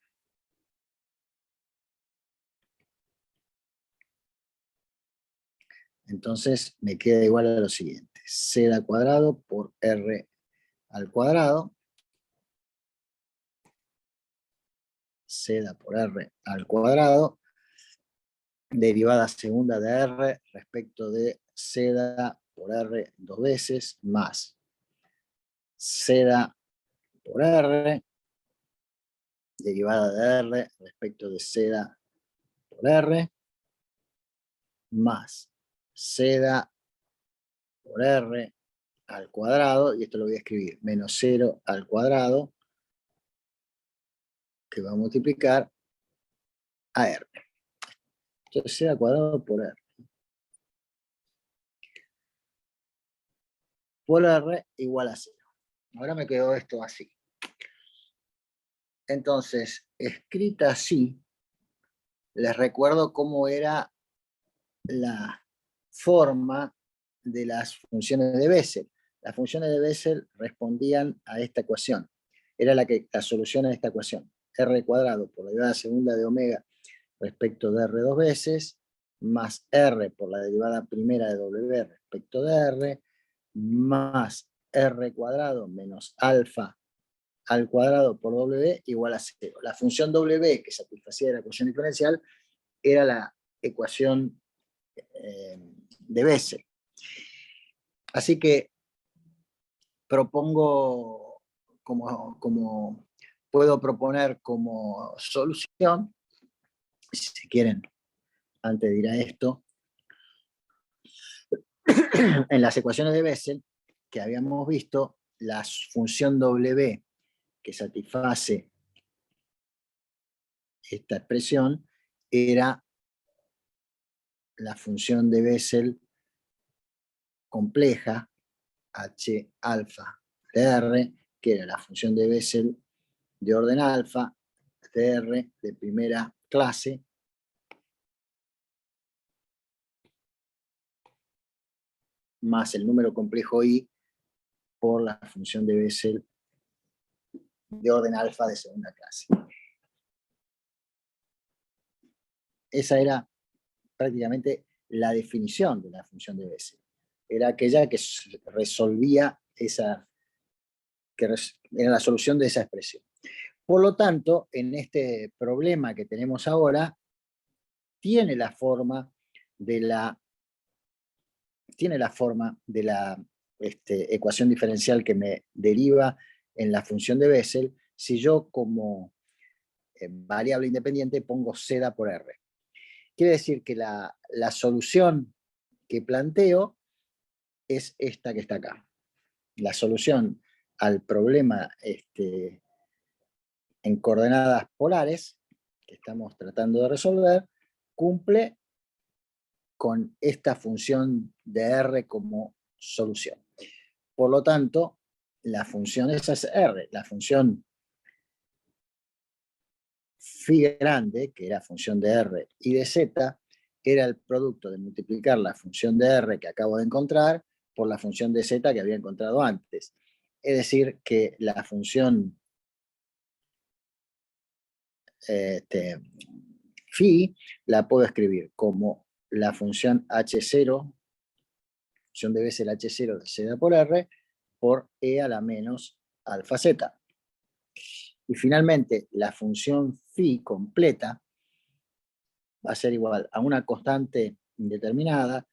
Entonces me queda igual a lo siguiente. Z al cuadrado por R al cuadrado. Z por R al cuadrado. Derivada segunda de R respecto de Z por R dos veces más Z por R. Derivada de R respecto de Z por R. Más Z por R al cuadrado, y esto lo voy a escribir, menos 0 al cuadrado, que va a multiplicar a R. Entonces Z al cuadrado por R. por R igual a 0. Ahora me quedó esto así. Entonces, escrita así, les recuerdo cómo era la forma de las funciones de Bessel. Las funciones de Bessel respondían a esta ecuación. Era la solución a esta ecuación. R cuadrado por la derivada segunda de omega respecto de R dos veces, más R por la derivada primera de W respecto de R, más R cuadrado menos alfa al cuadrado por W igual a 0. La función W que satisfacía la ecuación diferencial era la ecuación de Bessel. Así que propongo, como puedo proponer como solución, si quieren, antes de ir a esto, en las ecuaciones de Bessel que habíamos visto, la función W que satisface esta expresión era la función de Bessel compleja H alfa de R, que era la función de Bessel de orden alfa de R de primera clase, más el número complejo I por la función de Bessel de orden alfa de segunda clase. Esa era prácticamente la definición de la función de Bessel. Era aquella que resolvía esa, que era la solución de esa expresión. Por lo tanto, en este problema que tenemos ahora, tiene la forma de la ecuación diferencial que me deriva en la función de Bessel si yo como variable independiente pongo Z por R. Quiere decir que la solución que planteo es esta que está acá. La solución al problema en coordenadas polares que estamos tratando de resolver cumple con esta función de R como solución. Por lo tanto, la función esa es R. La función phi grande, que era función de R y de Z, era el producto de multiplicar la función de R que acabo de encontrar por la función de Z que había encontrado antes. Es decir, que la función phi la puedo escribir como la función H0, función de Bessel H0 de Z por R, por E a la menos alfa Z. Y finalmente, la función phi completa va a ser igual a una constante indeterminada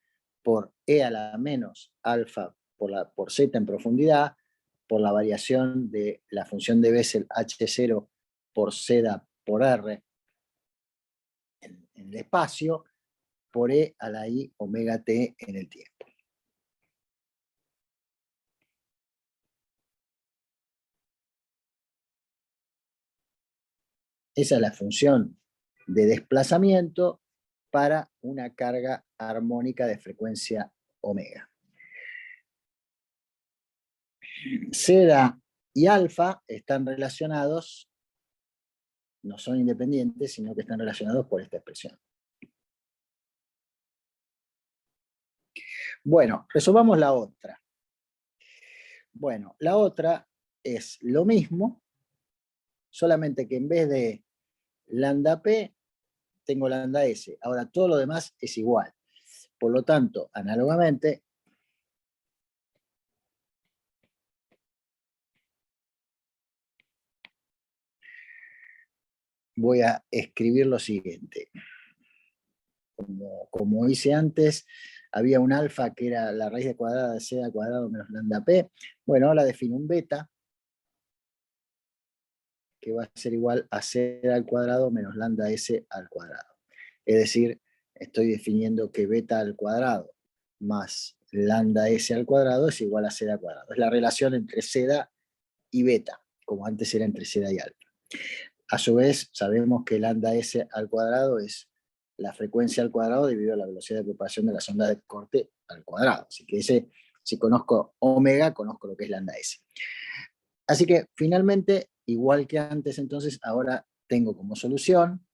por E a la menos alfa por Z en profundidad, por la variación de la función de Bessel H0 por Z por R en el espacio, por E a la I omega T en el tiempo. Esa es la función de desplazamiento para una carga armónica de frecuencia omega. Z y alfa están relacionados, no son independientes, sino que están relacionados por esta expresión. Bueno, resolvamos la otra. Bueno, la otra es lo mismo, solamente que en vez de lambda P, tengo lambda S. Ahora todo lo demás es igual. Por lo tanto, análogamente, voy a escribir lo siguiente. Como hice antes, había un alfa que era la raíz de cuadrada de Z al cuadrado menos lambda P. Bueno, ahora defino un beta, que va a ser igual a Z al cuadrado menos lambda S al cuadrado. Es decir, estoy definiendo que beta al cuadrado más lambda S al cuadrado es igual a Z al cuadrado. Es la relación entre Z y beta, como antes era entre Z y alfa. A su vez, sabemos que lambda S al cuadrado es la frecuencia al cuadrado dividido la velocidad de propagación de las ondas de corte al cuadrado. Así que ese Si conozco omega, conozco lo que es lambda S. Así que finalmente, igual que antes, entonces, ahora tengo como solución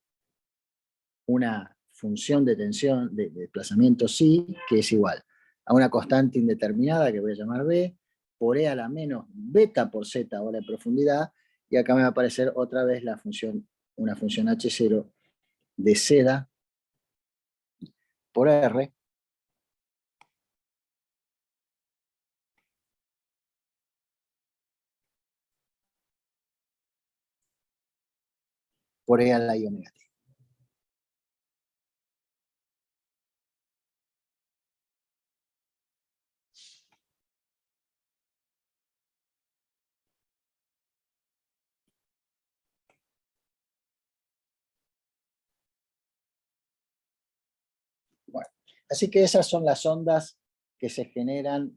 una función de tensión, de desplazamiento psi, que es igual a una constante indeterminada, que voy a llamar B, por E a la menos beta por Z, ahora de profundidad, y acá me va a aparecer otra vez la función, una función H0 de Z por R, por E a la I omega T. Bueno, así que esas son las ondas que se generan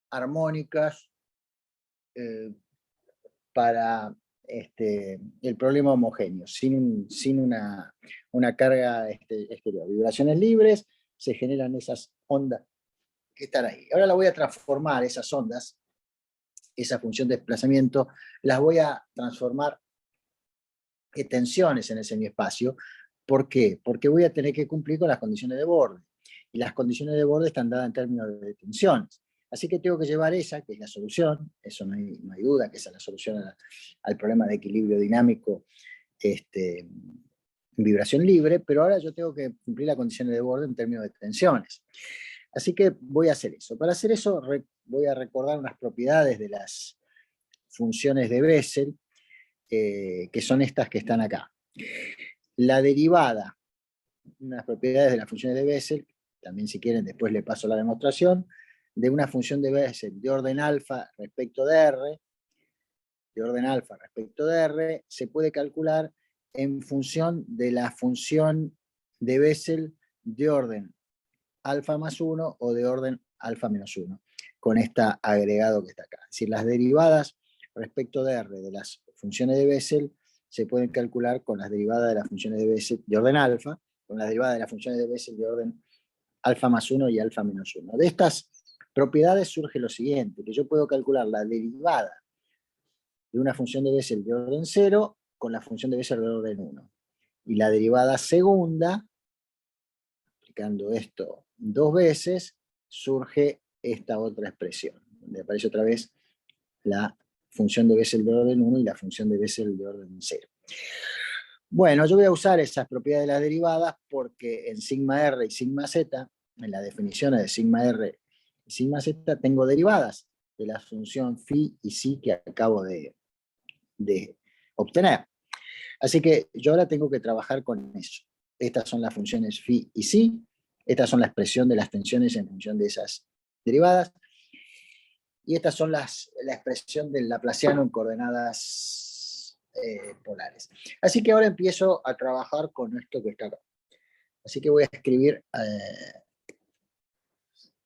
armónicas para el problema homogéneo, sin una carga exterior. Vibraciones libres, se generan esas ondas que están ahí. Ahora la voy a transformar, esas ondas, esa función de desplazamiento, las voy a transformar en tensiones en el semiespacio. ¿Por qué? Porque voy a tener que cumplir con las condiciones de borde. Y las condiciones de borde están dadas en términos de tensiones. Así que tengo que llevar esa, que es la solución, eso no hay duda, que esa es la solución al problema de equilibrio dinámico en vibración libre, pero ahora yo tengo que cumplir las condiciones de borde en términos de tensiones. Así que voy a hacer eso. Para hacer eso voy a recordar unas propiedades de las funciones de Bessel, que son estas que están acá. La derivada, unas propiedades de las funciones de Bessel, también si quieren después le paso la demostración, de una función de Bessel de orden alfa respecto de R, se puede calcular en función de la función de Bessel de orden alfa más 1 o de orden alfa menos 1, con este agregado que está acá. Es decir, las derivadas respecto de R de las funciones de Bessel se pueden calcular con las derivadas de las funciones de Bessel de orden alfa, con las derivadas de las funciones de Bessel de orden alfa más 1 y alfa menos 1. De estas propiedades surge lo siguiente, que yo puedo calcular la derivada de una función de Bessel de orden 0 con la función de Bessel de orden 1. Y la derivada segunda, aplicando esto dos veces, surge esta otra expresión, donde aparece otra vez la función de Bessel de orden 1 y la función de Bessel de orden 0. Bueno, yo voy a usar esas propiedades de las derivadas porque en sigma R y sigma Z, en las definiciones de sigma R y sigma Z, tengo derivadas de la función phi y psi que acabo de obtener. Así que yo ahora tengo que trabajar con eso. Estas son las funciones phi y psi, estas son la expresión de las tensiones en función de esas derivadas, y estas son la expresión del laplaciano en coordenadas polares. Así que ahora empiezo a trabajar con esto que está acá. Así que voy a escribir,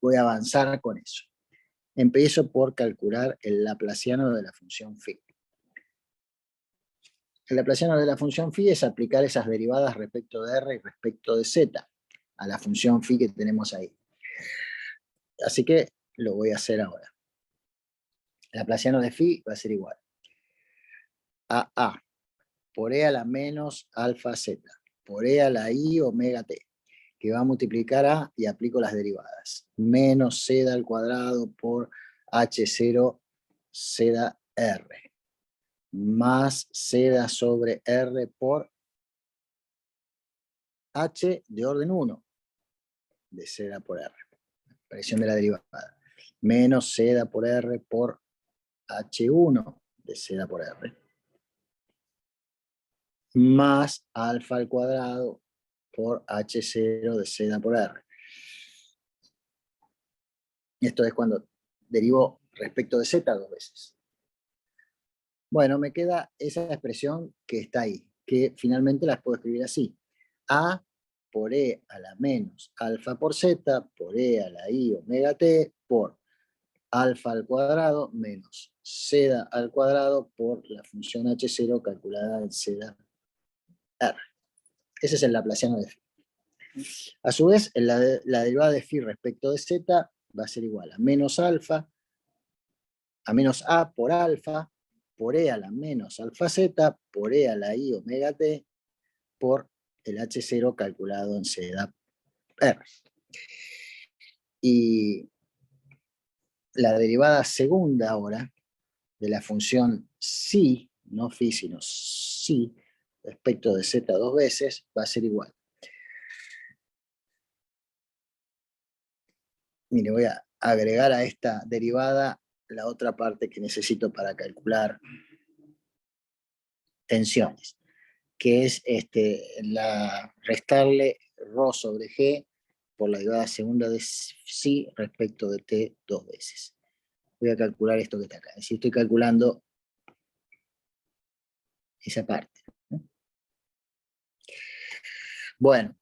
voy a avanzar con eso. Empiezo por calcular el laplaciano de la función phi. El laplaciano de la función phi es aplicar esas derivadas respecto de R y respecto de Z a la función phi que tenemos ahí. Así que lo voy a hacer ahora. El laplaciano de phi va a ser igual a A por E a la menos alfa Z por E a la I omega T, que va a multiplicar A y aplico las derivadas. Menos Z al cuadrado por H0 Z R más Z sobre R por H de orden 1 de Z por R. Expresión de la derivada. Menos Z por R por H1 de Z por R. Más alfa al cuadrado por H0 de Z por R. Esto es cuando derivo respecto de Z dos veces. Bueno, me queda esa expresión que está ahí, que finalmente las puedo escribir así. A por E a la menos alfa por Z por E a la I omega T por alfa al cuadrado menos Z al cuadrado por la función H0 calculada en Z R. Ese es el laplaciano de phi. A su vez, la derivada de phi respecto de Z va a ser igual a menos alfa, a menos A por alfa, por E a la menos alfa Z, por E a la I omega T, por el H0 calculado en Z R. Y la derivada segunda ahora de la función psi, no phi, sino psi, respecto de z dos veces, va a ser igual. Mire, voy a agregar a esta derivada la otra parte que necesito para calcular tensiones, que es restarle ρ sobre g por la derivada segunda de psi respecto de t dos veces. Voy a calcular esto que está acá. Es decir, estoy calculando esa parte. Bueno,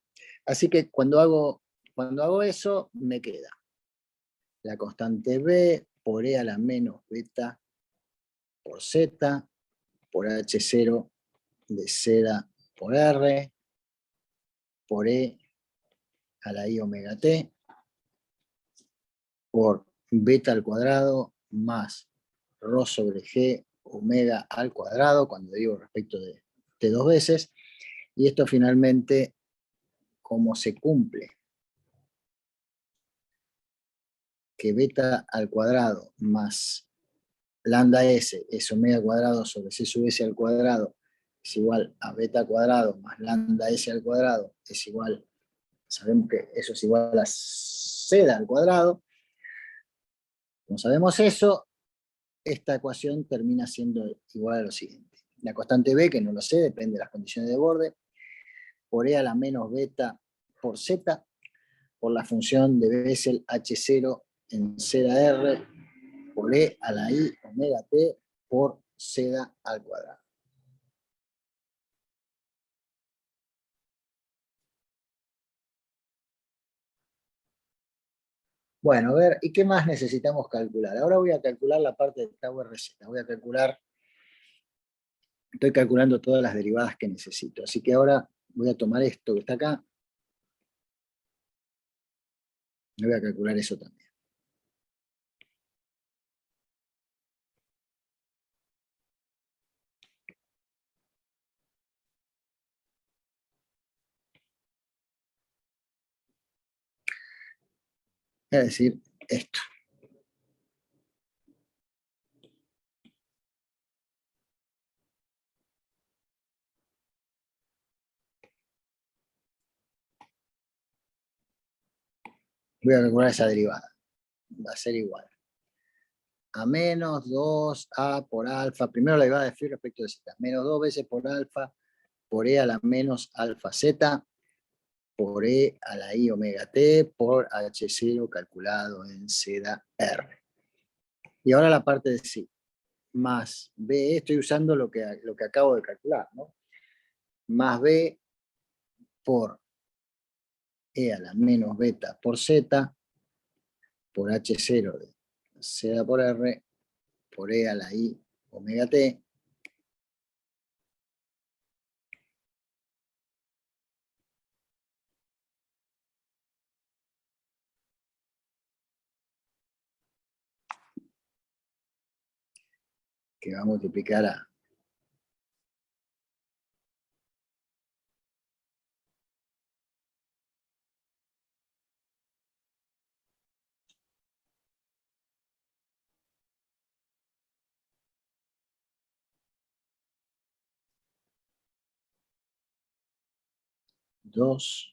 así que cuando hago eso, me queda la constante B por E a la menos beta por Z, por H0 de Z por R, por E a la I omega T, por beta al cuadrado más ρ sobre G omega al cuadrado, cuando digo respecto de T dos veces, y esto finalmente, como se cumple que beta al cuadrado más lambda S es omega al cuadrado sobre C sub S al cuadrado es igual a beta al cuadrado más lambda S al cuadrado es igual, sabemos que eso es igual a Z al cuadrado. Como sabemos eso, esta ecuación termina siendo igual a lo siguiente. La constante B, que no lo sé, depende de las condiciones de borde, por E a la menos beta por Z, por la función de Bessel H0 en ZR, por E a la I omega T por Z al cuadrado. Bueno, a ver, ¿y qué más necesitamos calcular? Ahora voy a calcular la parte de tau RZ. Estoy calculando todas las derivadas que necesito. Así que ahora voy a tomar esto que está acá. Y voy a calcular eso también. Voy a decir esto. Voy a calcular esa derivada. Va a ser igual a menos 2a por alfa. Primero la derivada de phi respecto de z. Menos 2 veces por alfa por e a la menos alfa z por e a la i omega t por h0 calculado en ZR. Y ahora la parte de sí. Más b, estoy usando lo que acabo de calcular, ¿no? Más b por e a la menos beta por z por h0 de z por r por e a la i omega t que va a multiplicar a dos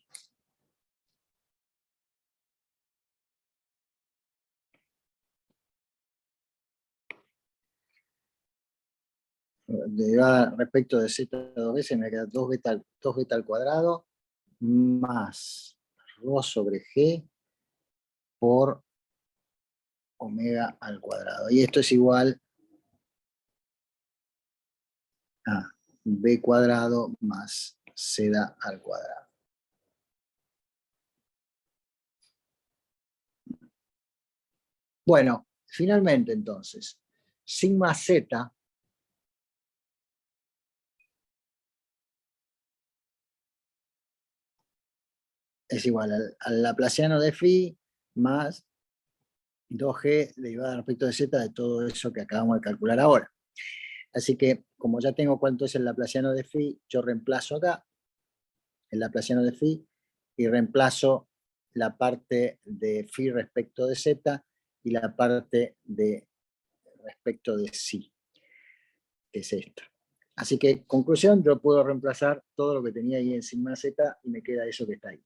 derivada respecto de z dos veces me queda 2 beta al cuadrado más rho sobre g por omega al cuadrado. Y esto es igual a b cuadrado más z al cuadrado. Bueno, finalmente entonces, sigma z es igual al laplaciano de phi más 2G derivada respecto de Z de todo eso que acabamos de calcular ahora. Así que, como ya tengo cuánto es el laplaciano de phi, yo reemplazo acá el laplaciano de phi y reemplazo la parte de phi respecto de Z y la parte de respecto de psi, que es esta. Así que, conclusión, yo puedo reemplazar todo lo que tenía ahí en sigma Z y me queda eso que está ahí.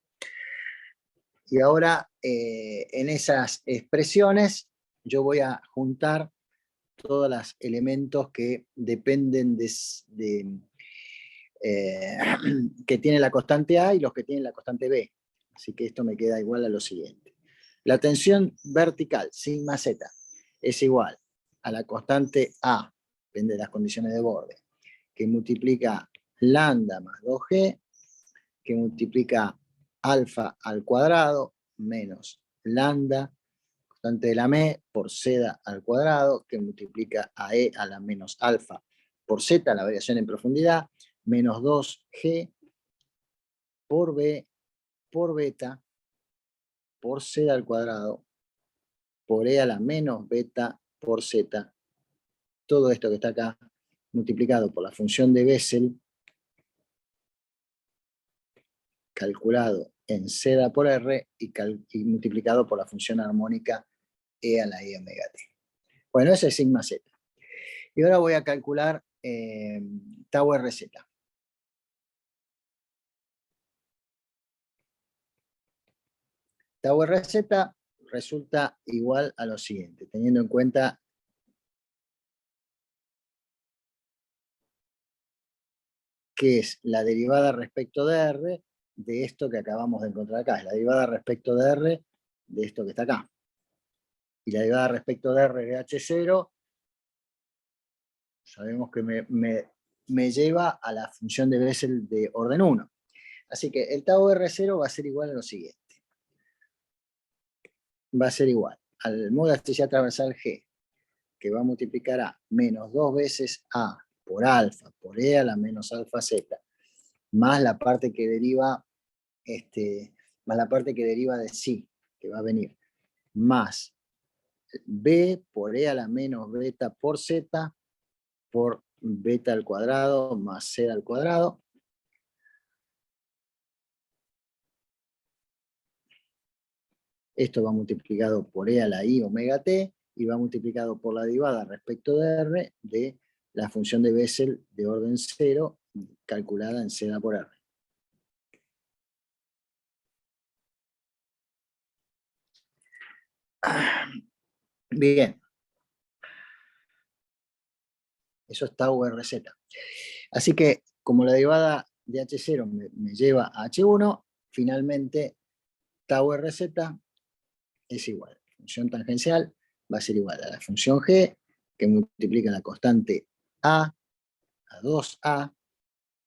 Y ahora, en esas expresiones, yo voy a juntar todos los elementos que dependen que tienen la constante A y los que tienen la constante B. Así que esto me queda igual a lo siguiente. La tensión vertical, sigma Z, es igual a la constante A, depende de las condiciones de borde, que multiplica lambda más 2G, que multiplica alfa al cuadrado menos lambda, constante de la M, por Z al cuadrado, que multiplica a E a la menos alfa por Z, la variación en profundidad, menos 2G por B por beta por Z al cuadrado por E a la menos beta por Z. Todo esto que está acá multiplicado por la función de Bessel calculado en Z por R y multiplicado por la función armónica E a la I omega t. Bueno, ese es sigma Z. Y ahora voy a calcular tau RZ. Tau RZ resulta igual a lo siguiente, teniendo en cuenta que es la derivada respecto de R de esto que acabamos de encontrar acá. Es la derivada respecto de R de esto que está acá. Y la derivada respecto de R de H0, sabemos que me lleva a la función de Bessel de orden 1. Así que el tau R0 va a ser igual a lo siguiente. Va a ser igual al modo de elasticidad transversal G, que va a multiplicar a menos 2 veces A por alfa por E a la menos alfa Z, más la parte que deriva, más la parte que deriva de psi, que va a venir, más B por E a la menos beta por Z, por beta al cuadrado, más C al cuadrado. Esto va multiplicado por E a la I omega t, y va multiplicado por la derivada respecto de R de la función de Bessel de orden 0, calculada en Z por R. Bien. Eso es tau RZ. Así que, como la derivada de H0 me lleva a H1, finalmente tau RZ es igual. La función tangencial va a ser igual a la función G, que multiplica la constante A 2A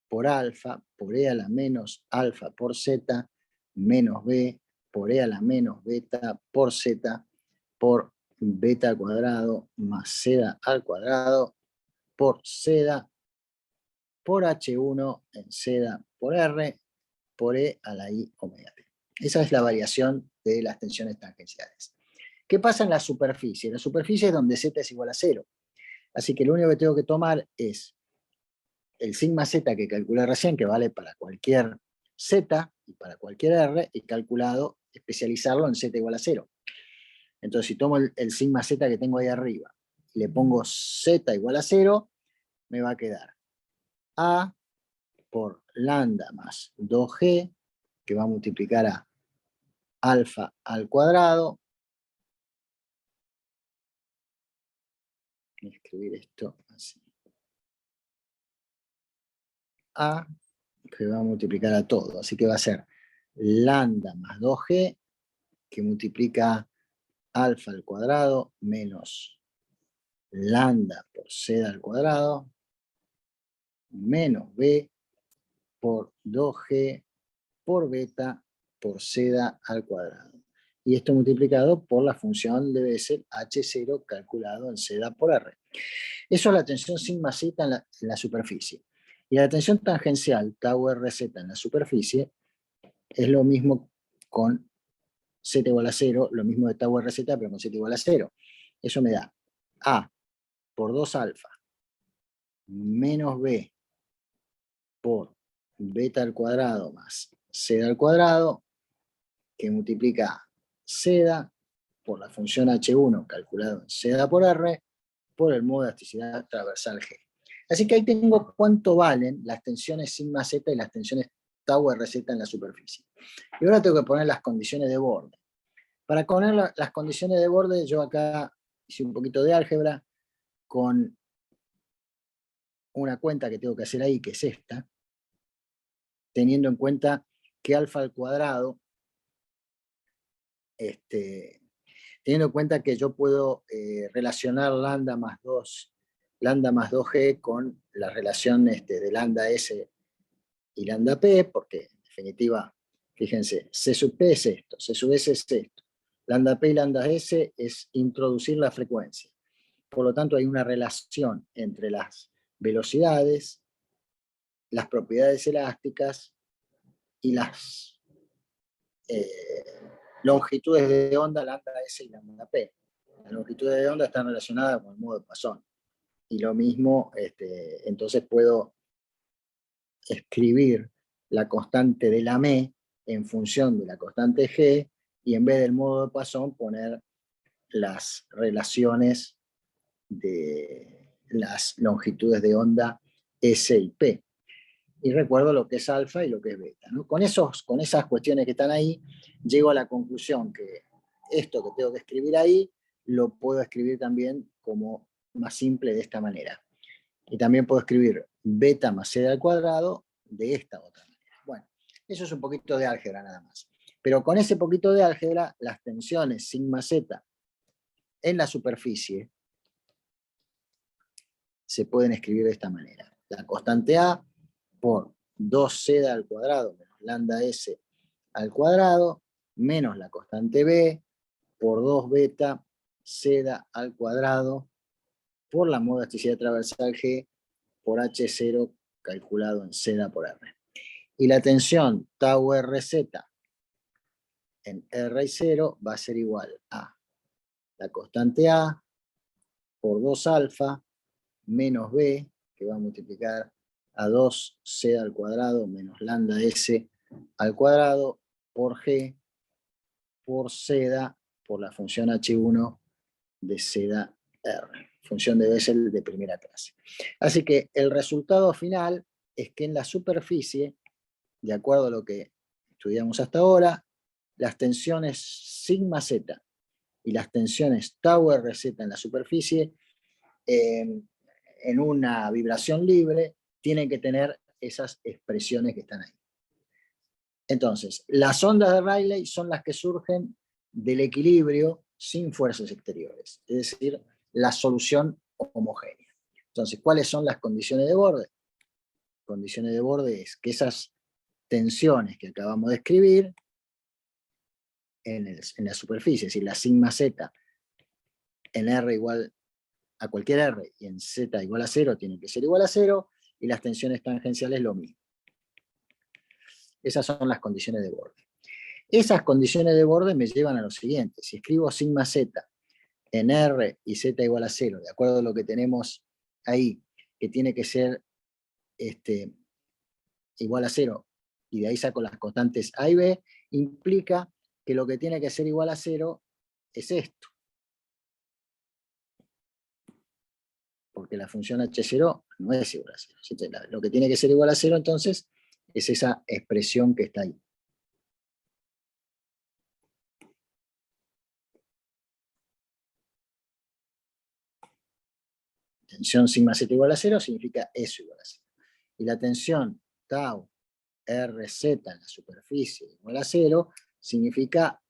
por alfa por E a la menos alfa por Z, menos B por E a la menos beta por Z, por beta al cuadrado más Z al cuadrado por Z por H1 en Z por R por E a la I omega t. Esa es la variación de las tensiones tangenciales. ¿Qué pasa en la superficie? La superficie es donde Z es igual a 0. Así que lo único que tengo que tomar es el sigma Z que calculé recién, que vale para cualquier Z y para cualquier R, y calculado, especializarlo en Z igual a 0. Entonces, si tomo el sigma Z que tengo ahí arriba y le pongo Z igual a 0, me va a quedar A por lambda más 2G, que va a multiplicar a alfa al cuadrado. Voy a escribir esto así. A, que va a multiplicar a todo. Así que va a ser lambda más 2G, que multiplica alfa al cuadrado, menos lambda por C al cuadrado, menos B por 2G por beta por C al cuadrado. Y esto multiplicado por la función de Bessel H0 calculado en C por R. Eso es la tensión sigma Z en la superficie. Y la tensión tangencial, tau RZ en la superficie, es lo mismo con Z igual a 0, lo mismo de tau RZ, pero con Z igual a 0. Eso me da A por 2 alfa menos B por beta al cuadrado más Z al cuadrado, que multiplica Z por la función H1 calculado en Z por R, por el modo de elasticidad transversal G. Así que ahí tengo cuánto valen las tensiones sigma Z y las tensiones tau RZ en la superficie. Y ahora tengo que poner las condiciones de borde. Para poner las condiciones de borde, yo acá hice un poquito de álgebra con una cuenta que tengo que hacer ahí, que es esta, teniendo en cuenta que alfa al cuadrado, teniendo en cuenta que yo puedo relacionar lambda más 2G con la relación de lambda S y lambda P, porque en definitiva, fíjense, C sub P es esto, C sub S es esto, lambda P y lambda S es introducir la frecuencia. Por lo tanto, hay una relación entre las velocidades, las propiedades elásticas y las longitudes de onda lambda S y lambda P. Las longitudes de onda están relacionadas con el modo de Poisson. Y lo mismo, entonces puedo escribir la constante de la M en función de la constante G, y en vez del modo de Poisson poner las relaciones de las longitudes de onda S y P. Y recuerdo lo que es alfa y lo que es beta, ¿no? Con esas cuestiones que están ahí, llego a la conclusión que esto que tengo que escribir ahí, lo puedo escribir también como más simple de esta manera. Y también puedo escribir beta más c al cuadrado de esta otra manera. Bueno, eso es un poquito de álgebra nada más. Pero con ese poquito de álgebra, las tensiones sigma z en la superficie se pueden escribir de esta manera. La constante A por 2z al cuadrado menos lambda S al cuadrado, menos la constante B por 2 beta z al cuadrado por la modo de elasticidad transversal G por H0 calculado en Z por R. Y la tensión tau RZ en R y 0 va a ser igual a la constante A por 2 alfa menos B, que va a multiplicar a 2Z al cuadrado menos lambda S al cuadrado por G por Z por la función H1 de ZR, función de Bessel de primera clase. Así que el resultado final es que en la superficie, de acuerdo a lo que estudiamos hasta ahora, las tensiones sigma Z y las tensiones tau RZ en la superficie, en una vibración libre, tienen que tener esas expresiones que están ahí. Entonces, las ondas de Rayleigh son las que surgen del equilibrio sin fuerzas exteriores, es decir, la solución homogénea. Entonces, ¿cuáles son las condiciones de borde? Condiciones de borde es que esas tensiones que acabamos de escribir en la superficie, es decir, la sigma Z en R igual a cualquier R y en Z igual a 0, tienen que ser igual a 0, y las tensiones tangenciales lo mismo. Esas son las condiciones de borde. Esas condiciones de borde me llevan a lo siguiente. Si escribo sigma Z en R y Z igual a 0, de acuerdo a lo que tenemos ahí, que tiene que ser igual a 0, y de ahí saco las constantes A y B, implica que lo que tiene que ser igual a 0 es esto. Porque la función H0 no es igual a 0. Lo que tiene que ser igual a 0, entonces, es esa expresión que está ahí. Tensión sigma Z igual a 0 significa eso igual a 0. Y la tensión tau RZ en la superficie igual a 0 significa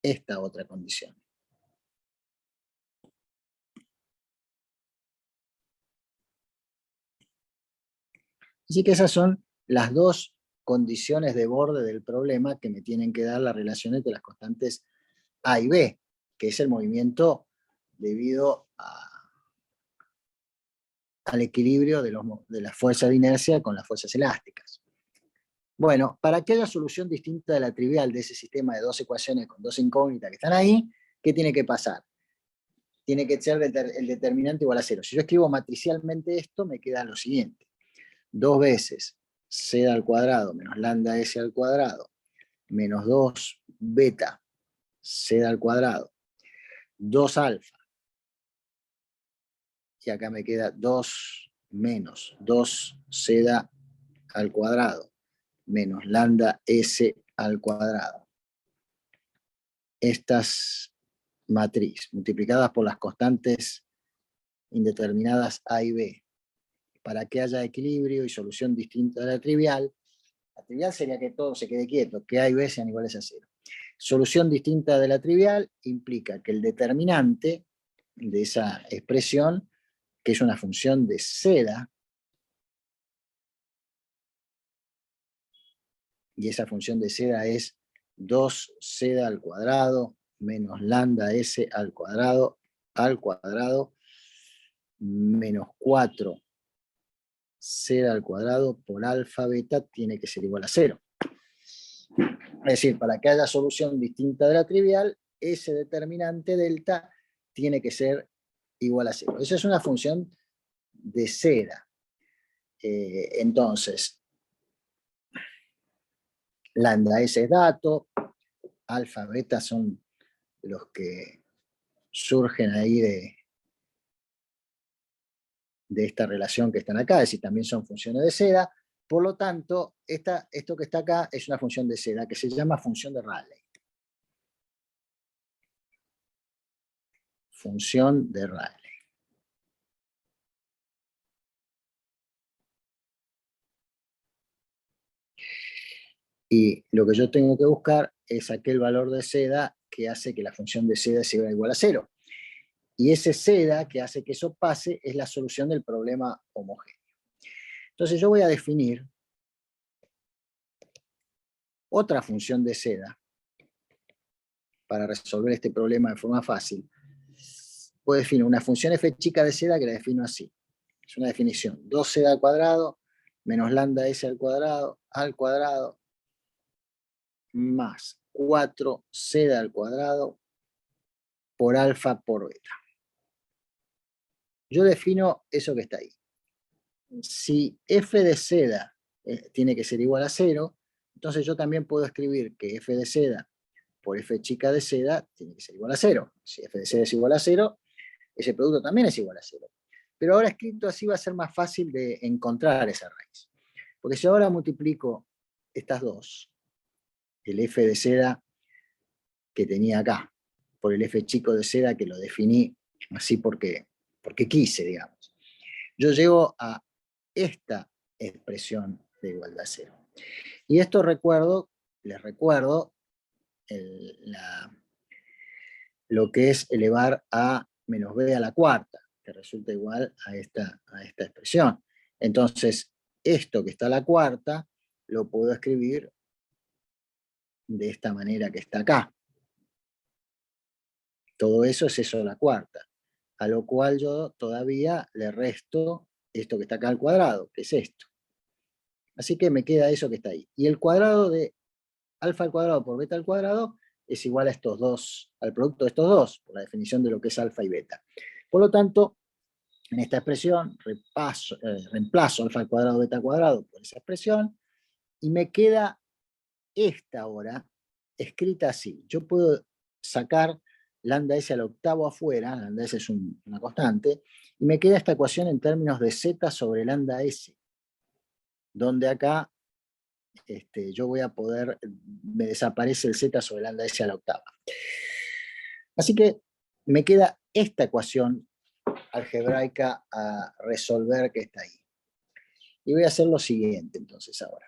esta otra condición. Así que esas son las dos condiciones de borde del problema que me tienen que dar la relación entre las constantes A y B, que es el movimiento debido al equilibrio de la fuerza de inercia con las fuerzas elásticas. Bueno, para que haya solución distinta de la trivial de ese sistema de dos ecuaciones con dos incógnitas que están ahí, ¿qué tiene que pasar? Tiene que ser el determinante igual a 0. Si yo escribo matricialmente esto, me queda lo siguiente. 2 veces z al cuadrado menos lambda s al cuadrado menos 2 beta z al cuadrado, 2 alfa, y acá me queda 2 menos 2 z al cuadrado menos lambda s al cuadrado. Estas matriz multiplicadas por las constantes indeterminadas a y b, para que haya equilibrio y solución distinta de la trivial sería que todo se quede quieto, que a y b sean iguales a 0. Solución distinta de la trivial implica que el determinante de esa expresión, que es una función de z, y esa función de z es 2z al cuadrado menos lambda s al cuadrado menos 4 z al cuadrado por alfa beta tiene que ser igual a 0. Es decir, para que haya solución distinta de la trivial, ese determinante delta tiene que ser igual a 0. Esa es una función de z. Entonces, lambda s es dato, alfa beta son los que surgen ahí de esta relación que están acá, es decir, también son funciones de z. Por lo tanto, esto que está acá es una función de z que se llama función de Rayleigh. Función de Rayleigh. Y lo que yo tengo que buscar es aquel valor de z que hace que la función de z sea igual a 0. Y ese z que hace que eso pase es la solución del problema homogéneo. Entonces yo voy a definir otra función de z para resolver este problema de forma fácil. Puedo definir una función f chica de z que la defino así. Es una definición, 2z al cuadrado menos lambda s al cuadrado más 4z al cuadrado por alfa por beta. Yo defino eso que está ahí. Si f de z tiene que ser igual a 0, entonces yo también puedo escribir que f de z por f chica de z tiene que ser igual a 0. Si f de z es igual a 0, ese producto también es igual a 0. Pero ahora escrito así va a ser más fácil de encontrar esa raíz. Porque si ahora multiplico estas dos, el f de z que tenía acá, por el f chico de z que lo definí así porque quise, digamos, yo llego a esta expresión de igualdad a 0. Y esto les recuerdo lo que es elevar a menos b a la cuarta, que resulta igual a esta expresión. Entonces, esto que está a la cuarta, lo puedo escribir de esta manera que está acá. Todo eso es eso a la cuarta, a lo cual yo todavía le resto esto que está acá al cuadrado, que es esto. Así que me queda eso que está ahí. Y el cuadrado de alfa al cuadrado por beta al cuadrado es igual a estos dos, al producto de estos dos, por la definición de lo que es alfa y beta. Por lo tanto, en esta expresión reemplazo alfa al cuadrado beta al cuadrado por esa expresión, y me queda esta ahora escrita así. Yo puedo sacar lambda s al octavo afuera, lambda s es una constante, y me queda esta ecuación en términos de z sobre lambda s, donde acá yo voy a poder, me desaparece el z sobre lambda s a la octava. Así que me queda esta ecuación algebraica a resolver que está ahí. Y voy a hacer lo siguiente entonces ahora.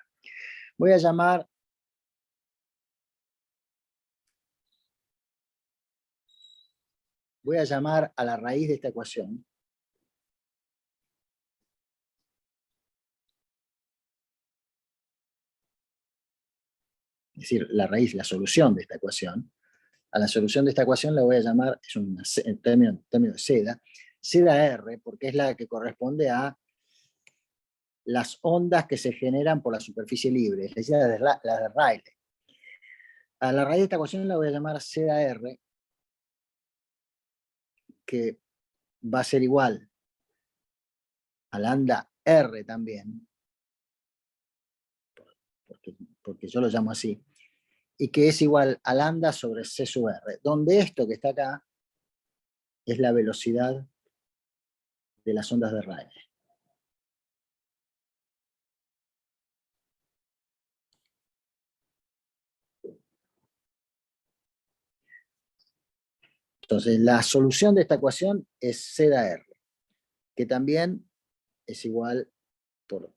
Voy a llamar a la raíz de esta ecuación es decir, la raíz, la solución de esta ecuación. A la solución de esta ecuación la voy a llamar, es un término de z, ZR, porque es la que corresponde a las ondas que se generan por la superficie libre, es decir, las de Rayleigh. A la raíz de esta ecuación la voy a llamar ZR, que va a ser igual a lambda R también, porque yo lo llamo así, y que es igual a lambda sobre C sub R, donde esto que está acá es la velocidad de las ondas de Rayleigh. Entonces, la solución de esta ecuación es ZR, que también es igual,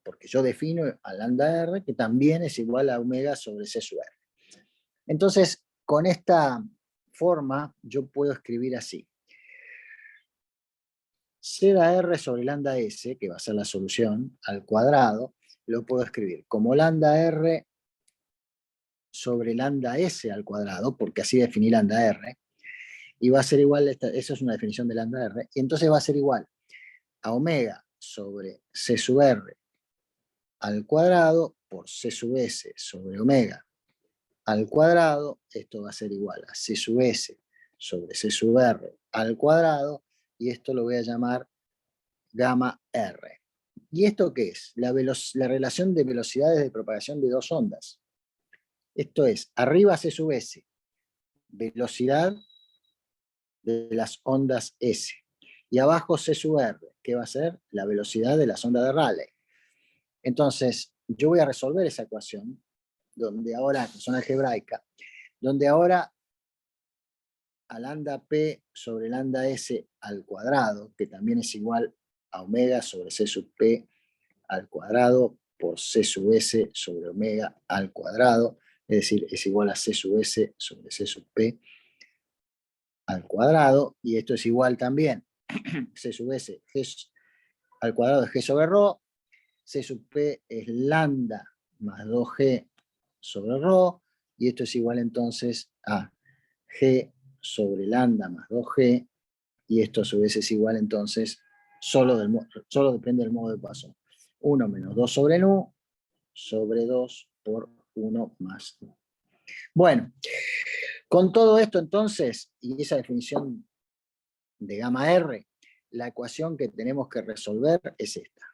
porque yo defino a lambda R, que también es igual a omega sobre C sub R. Entonces, con esta forma, yo puedo escribir así. ZR sobre lambda S, que va a ser la solución, al cuadrado, lo puedo escribir como lambda R sobre lambda S al cuadrado, porque así definí lambda R, y va a ser igual, eso es una definición de lambda R, y entonces va a ser igual a omega sobre C sub R al cuadrado por C sub S sobre omega al cuadrado, esto va a ser igual a C sub S sobre C sub R al cuadrado, y esto lo voy a llamar gamma R. ¿Y esto qué es? La relación de velocidades de propagación de dos ondas. Esto es, arriba C sub S, velocidad de las ondas S, y abajo C sub R, que va a ser la velocidad de las ondas de Rayleigh. Entonces, yo voy a resolver esa ecuación, donde ahora, que son algebraica, donde ahora a lambda P sobre lambda S al cuadrado, que también es igual a omega sobre C sub P al cuadrado por C sub S sobre omega al cuadrado, es decir, es igual a C sub S sobre C sub P al cuadrado, y esto es igual también, C sub S G al cuadrado de G sobre ρ, C sub P es lambda más 2G sobre ρ, y esto es igual entonces a G sobre lambda más 2G, y esto a su vez es igual entonces, solo depende del modo de Poisson. 1 menos 2 sobre nu, sobre 2 por 1 más nu. Bueno, con todo esto entonces, y esa definición de gamma R, la ecuación que tenemos que resolver es esta.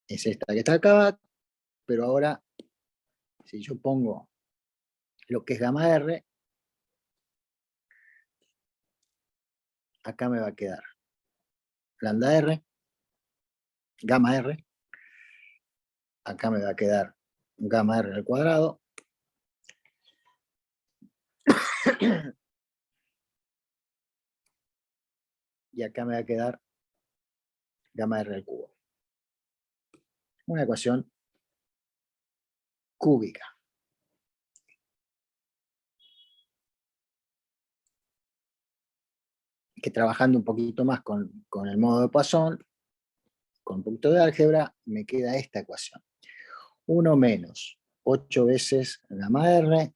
Es esta que está acá, pero ahora, si yo pongo lo que es gamma R, acá me va a quedar lambda R, gamma R, acá me va a quedar gamma R al cuadrado, y acá me va a quedar gamma R al cubo. Una ecuación cúbica. Que trabajando un poquito más con el modo de Poisson, con un poquito de álgebra, me queda esta ecuación. 1 menos 8 veces gamma R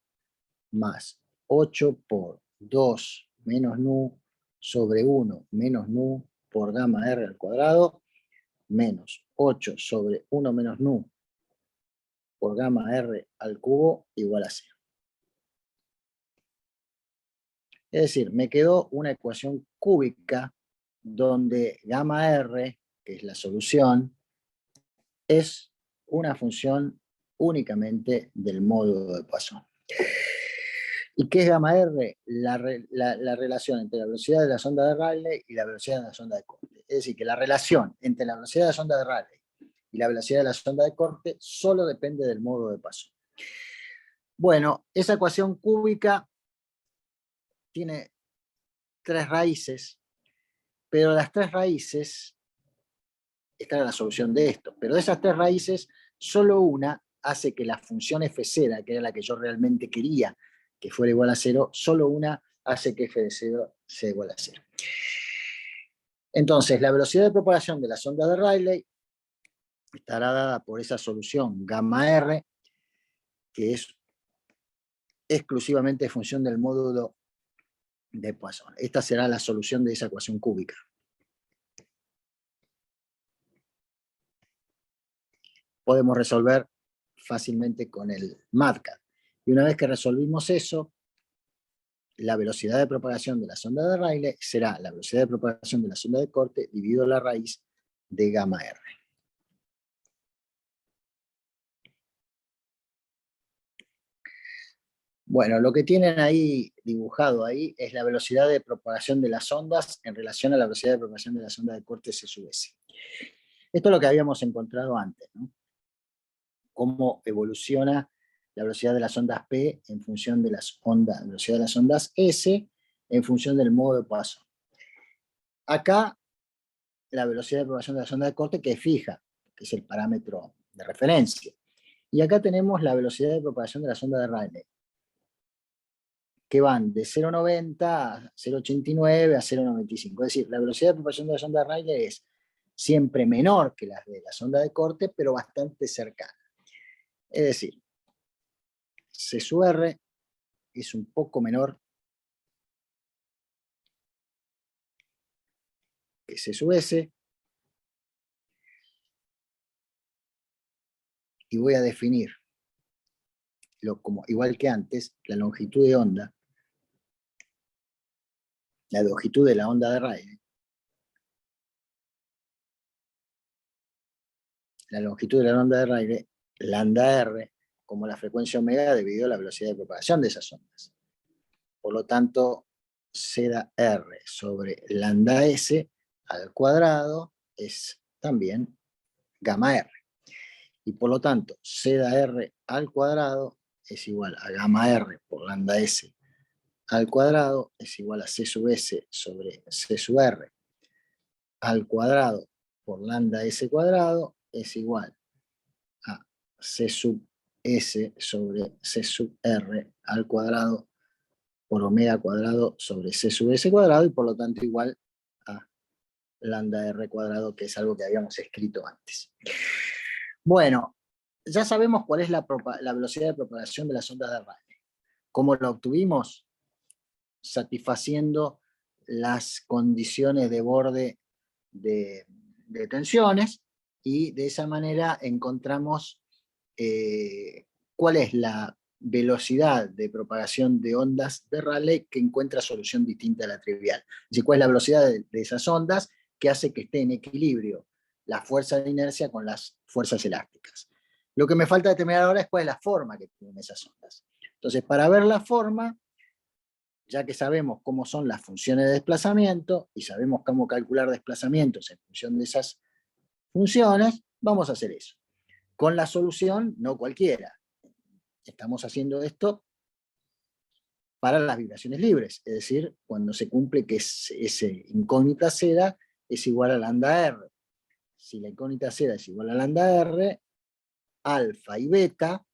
más 8 por 2 menos nu sobre 1 menos nu por gamma R al cuadrado, menos 8 sobre 1 menos nu por gamma R al cubo igual a 0. Es decir, me quedó una ecuación cúbica donde gamma R, que es la solución, es una función únicamente del módulo de Poisson. ¿Y qué es gamma R? La relación entre la velocidad de las ondas de Rayleigh y la velocidad de las ondas de corte. Es decir, que la relación entre la velocidad de las ondas de Rayleigh y la velocidad de las ondas de corte solo depende del módulo de Poisson. Bueno, esa ecuación cúbica tiene 3 raíces, pero las 3 raíces, esta era la solución de esto, pero de esas 3 raíces, solo una hace que la función f0, que era la que yo realmente quería que fuera igual a 0, solo una hace que f de 0 sea igual a 0. Entonces, la velocidad de propagación de las ondas de Rayleigh estará dada por esa solución gamma R, que es exclusivamente función del módulo de Poisson. Esta será la solución de esa ecuación cúbica. Podemos resolver fácilmente con el MATLAB. Y una vez que resolvimos eso, la velocidad de propagación de la sonda de Rayleigh será la velocidad de propagación de la sonda de corte dividido la raíz de gamma R. Bueno, lo que tienen ahí dibujado ahí es la velocidad de propagación de las ondas en relación a la velocidad de propagación de la sonda de corte C sub S. Esto es lo que habíamos encontrado antes, ¿no? Cómo evoluciona la velocidad de las ondas P en función de las ondas, la velocidad de las ondas S en función del modo de Poisson. Acá la velocidad de propagación de la sonda de corte que es fija, que es el parámetro de referencia. Y acá tenemos la velocidad de propagación de la sonda de Rayleigh, que van de 0,90 a 0,89 a 0,95. Es decir, la velocidad de propagación de la sonda de Rayleigh es siempre menor que la de la sonda de corte, pero bastante cercana. Es decir, C sub R es un poco menor que C sub S, y voy a definir, como, igual que antes, la longitud de onda, la longitud de la onda de Rayleigh, la longitud de la onda de Rayleigh, lambda R, como la frecuencia omega debido a la velocidad de propagación de esas ondas. Por lo tanto, zeta R sobre lambda S al cuadrado es también gamma R. Y por lo tanto, zeta R al cuadrado es igual a gamma R por lambda S al cuadrado es igual a C sub S sobre C sub R al cuadrado por lambda S cuadrado es igual a C sub S sobre C sub R al cuadrado por omega cuadrado sobre C sub S cuadrado, y por lo tanto igual a lambda R cuadrado, que es algo que habíamos escrito antes. Bueno, ya sabemos cuál es la velocidad de propagación de las ondas de Rayleigh. ¿Cómo la obtuvimos? Satisfaciendo las condiciones de borde de tensiones, y de esa manera encontramos cuál es la velocidad de propagación de ondas de Rayleigh que encuentra solución distinta a la trivial. Es decir, cuál es la velocidad de esas ondas que hace que esté en equilibrio la fuerza de inercia con las fuerzas elásticas. Lo que me falta determinar ahora es cuál es la forma que tienen esas ondas. Entonces, para ver la forma, ya que sabemos cómo son las funciones de desplazamiento y sabemos cómo calcular desplazamientos en función de esas funciones, vamos a hacer eso. Con la solución, no cualquiera. Estamos haciendo esto para las vibraciones libres, es decir, cuando se cumple que ese incógnita Z es igual a lambda R. Si la incógnita Z es igual a lambda R, alfa y beta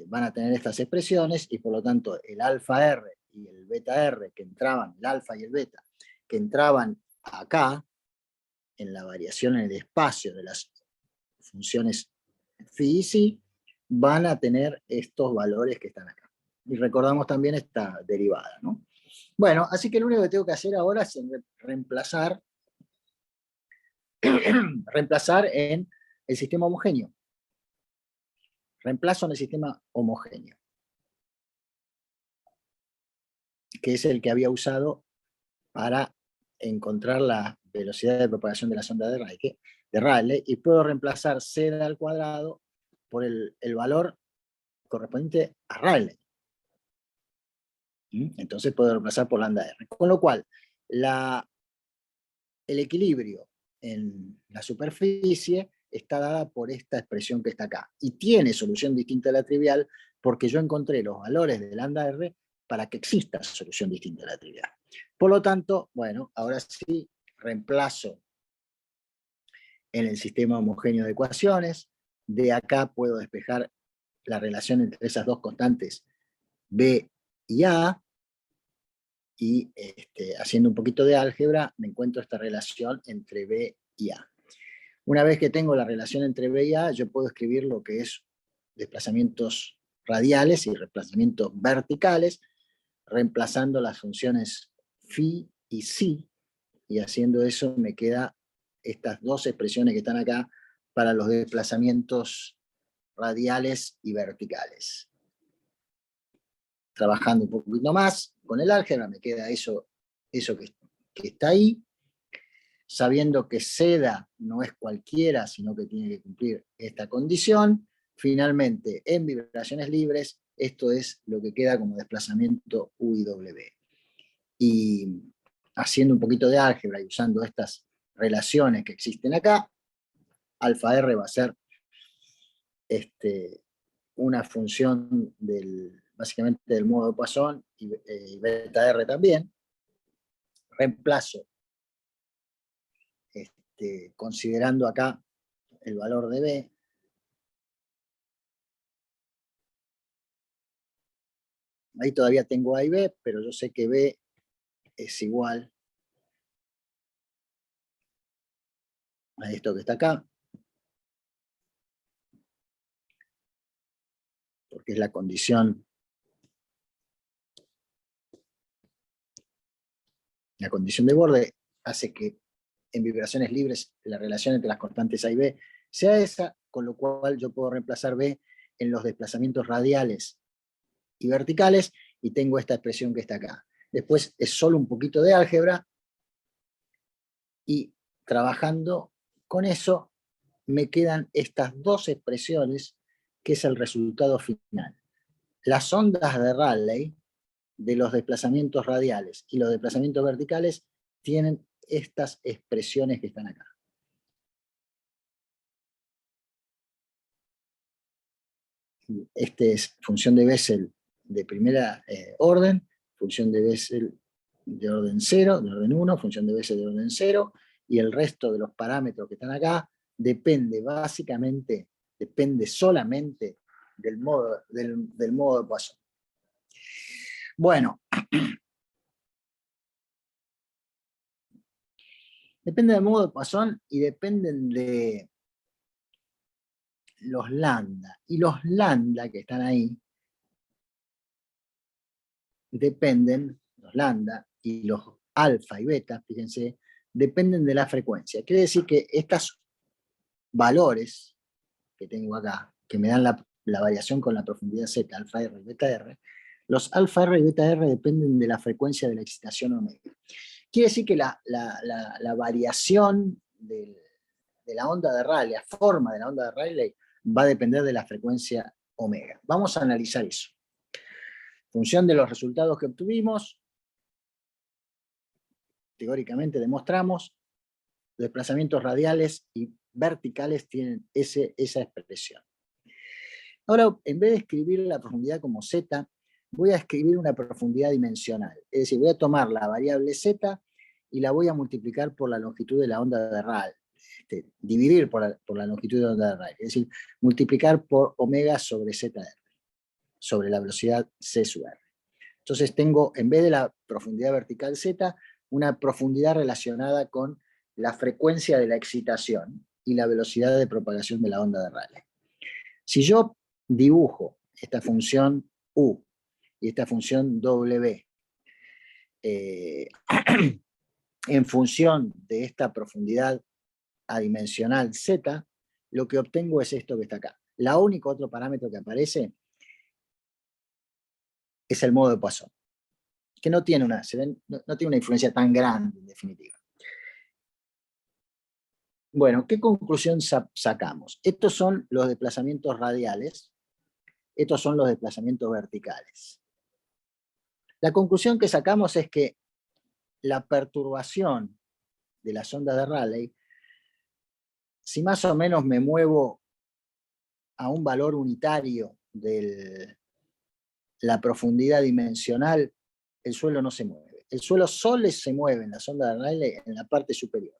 van a tener estas expresiones, y por lo tanto el alfa R y el beta R que entraban, el alfa y el beta, que entraban acá, en la variación en el espacio de las funciones phi y psi, van a tener estos valores que están acá. Y recordamos también esta derivada, ¿no? Bueno, así que lo único que tengo que hacer ahora es reemplazar en el sistema homogéneo. Reemplazo en el sistema homogéneo, que es el que había usado para encontrar la velocidad de propagación de la sonda de Rayleigh, y puedo reemplazar z al cuadrado por el valor correspondiente a Rayleigh. Entonces puedo reemplazar por lambda R. Con lo cual, el equilibrio en la superficie está dada por esta expresión que está acá. Y tiene solución distinta a la trivial porque yo encontré los valores de lambda R para que exista solución distinta a la trivial. Por lo tanto, bueno, ahora sí reemplazo en el sistema homogéneo de ecuaciones. De acá puedo despejar la relación entre esas dos constantes B y A, y haciendo un poquito de álgebra me encuentro esta relación entre B y A. Una vez que tengo la relación entre B y A, yo puedo escribir lo que es desplazamientos radiales y desplazamientos verticales. reemplazando las funciones phi y psi, y haciendo eso me queda estas dos expresiones que están acá para los desplazamientos radiales y verticales. Trabajando un poquito más con el álgebra, me queda eso que está ahí, sabiendo que seda no es cualquiera, sino que tiene que cumplir esta condición. Finalmente, en vibraciones libres, esto es lo que queda como desplazamiento U y W. Y haciendo un poquito de álgebra y usando estas relaciones que existen acá, alfa R va a ser una función básicamente del modo de Poisson y beta R también. Reemplazo considerando acá el valor de B. Ahí todavía tengo A y B, pero yo sé que B es igual a esto que está acá, porque es la condición de borde, hace que en vibraciones libres la relación entre las constantes A y B sea esa, con lo cual yo puedo reemplazar B en los desplazamientos radiales y verticales, y tengo esta expresión que está acá. Después es solo un poquito de álgebra, y trabajando con eso me quedan estas dos expresiones, que es el resultado final. Las ondas de Rayleigh de los desplazamientos radiales y los desplazamientos verticales tienen estas expresiones que están acá. Este es función de Bessel de primera orden, función de Bessel de orden 0, de orden 1, función de Bessel de orden 0, y el resto de los parámetros que están acá depende solamente del modo de Poisson. Bueno, depende del modo de Poisson y dependen de los lambda. Y los lambda que están ahí dependen, los lambda y los alfa y beta, fíjense, dependen de la frecuencia. Quiere decir que estos valores que tengo acá, que me dan la variación con la profundidad Z, alfa R y beta R, los alfa R y beta R dependen de la frecuencia de la excitación omega. Quiere decir que la variación de la onda de Rayleigh, la forma de la onda de Rayleigh, va a depender de la frecuencia omega. Vamos a analizar eso. En función de los resultados que obtuvimos, teóricamente demostramos, desplazamientos radiales y verticales tienen esa expresión. Ahora, en vez de escribir la profundidad como z, voy a escribir una profundidad dimensional. Es decir, voy a tomar la variable z y la voy a multiplicar por la longitud de la onda de Rayleigh. Dividir por la longitud de la onda de Rayleigh. Es decir, multiplicar por omega sobre zr, sobre la velocidad c sub r. Entonces tengo, en vez de la profundidad vertical z, una profundidad relacionada con la frecuencia de la excitación y la velocidad de propagación de la onda de Rayleigh. Si yo dibujo esta función U y esta función W en función de esta profundidad adimensional Z, lo que obtengo es esto que está acá. La único otro parámetro que aparece es el modo de Poisson, que no tiene una influencia tan grande, en definitiva. Bueno, ¿qué conclusión sacamos? Estos son los desplazamientos radiales, estos son los desplazamientos verticales. La conclusión que sacamos es que la perturbación de las ondas de Rayleigh, si más o menos me muevo a un valor unitario de la profundidad dimensional, el suelo no se mueve. El suelo solo se mueve en las ondas de Rayleigh en la parte superior.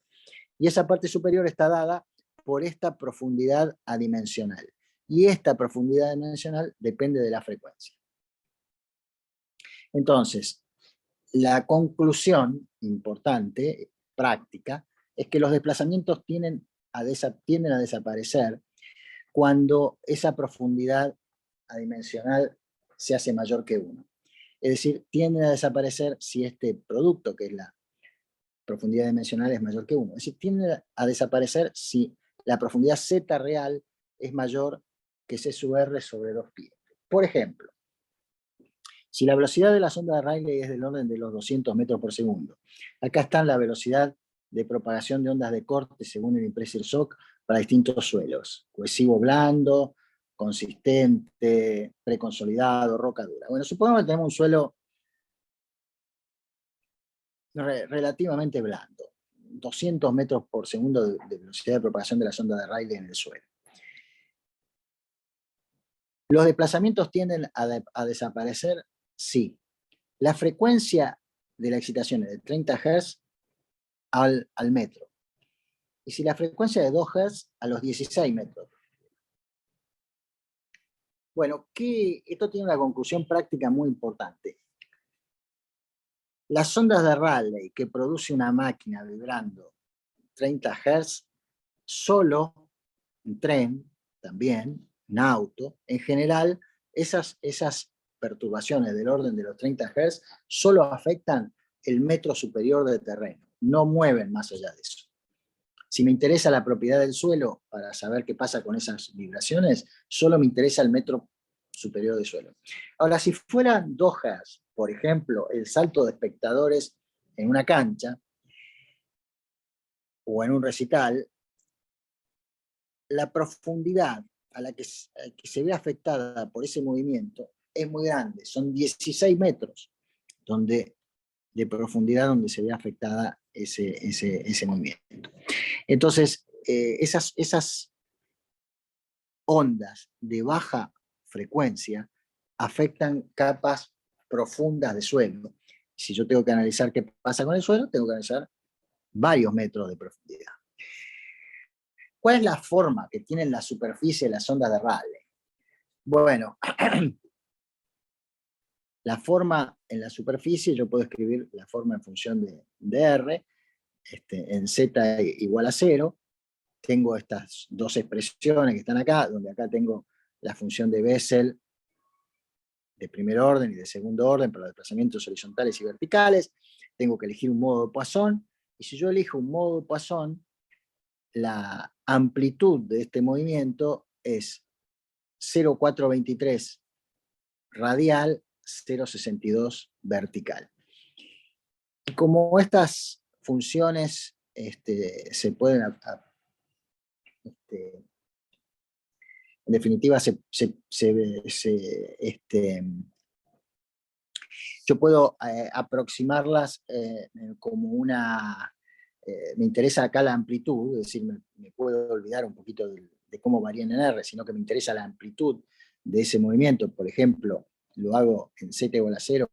Y esa parte superior está dada por esta profundidad adimensional. Y esta profundidad adimensional depende de la frecuencia. Entonces, la conclusión importante, práctica, es que los desplazamientos tienden a desaparecer cuando esa profundidad adimensional se hace mayor que 1. Es decir, tienden a desaparecer si este producto, que es la profundidad dimensional, es mayor que 1. Es decir, tienden a desaparecer si la profundidad Z real es mayor que C sub R sobre 2π. Por ejemplo, si la velocidad de la sonda de Rayleigh es del orden de los 200 metros por segundo, acá está la velocidad de propagación de ondas de corte según el Impressor Shock para distintos suelos: cohesivo blando, consistente, preconsolidado, roca dura. Bueno, supongamos que tenemos un suelo relativamente blando, 200 metros por segundo de velocidad de propagación de la sonda de Rayleigh en el suelo. ¿Los desplazamientos tienden a desaparecer? Sí. La frecuencia de la excitación es de 30 Hz al metro. Y si la frecuencia es de 2 Hz, a los 16 metros. Bueno, esto tiene una conclusión práctica muy importante. Las ondas de Rayleigh que produce una máquina vibrando 30 Hz, solo un tren, también, un auto, en general, esas perturbaciones del orden de los 30 Hz solo afectan el metro superior del terreno, no mueven más allá de eso. Si me interesa la propiedad del suelo para saber qué pasa con esas vibraciones, solo me interesa el metro superior del suelo. Ahora, si fueran 2 Hz, por ejemplo, el salto de espectadores en una cancha o en un recital, la profundidad a la que se ve afectada por ese movimiento es muy grande, son 16 metros de profundidad donde se ve afectada ese movimiento. Entonces, esas ondas de baja frecuencia afectan capas profundas de suelo. Si yo tengo que analizar qué pasa con el suelo, tengo que analizar varios metros de profundidad. ¿Cuál es la forma que tienen la superficie de las ondas de Rayleigh? Bueno, la forma en la superficie, yo puedo escribir la forma en función de R, en Z igual a 0. Tengo estas dos expresiones que están acá, donde acá tengo la función de Bessel de primer orden y de segundo orden para los desplazamientos horizontales y verticales. Tengo que elegir un modo de Poisson, y si yo elijo un modo de Poisson, la amplitud de este movimiento es 0,423 radial, 0,62 vertical. Y como estas funciones se pueden, en definitiva, yo puedo aproximarlas como una... me interesa acá la amplitud, es decir, me puedo olvidar un poquito de cómo varían en R, sino que me interesa la amplitud de ese movimiento. Por ejemplo, lo hago en Z igual a 0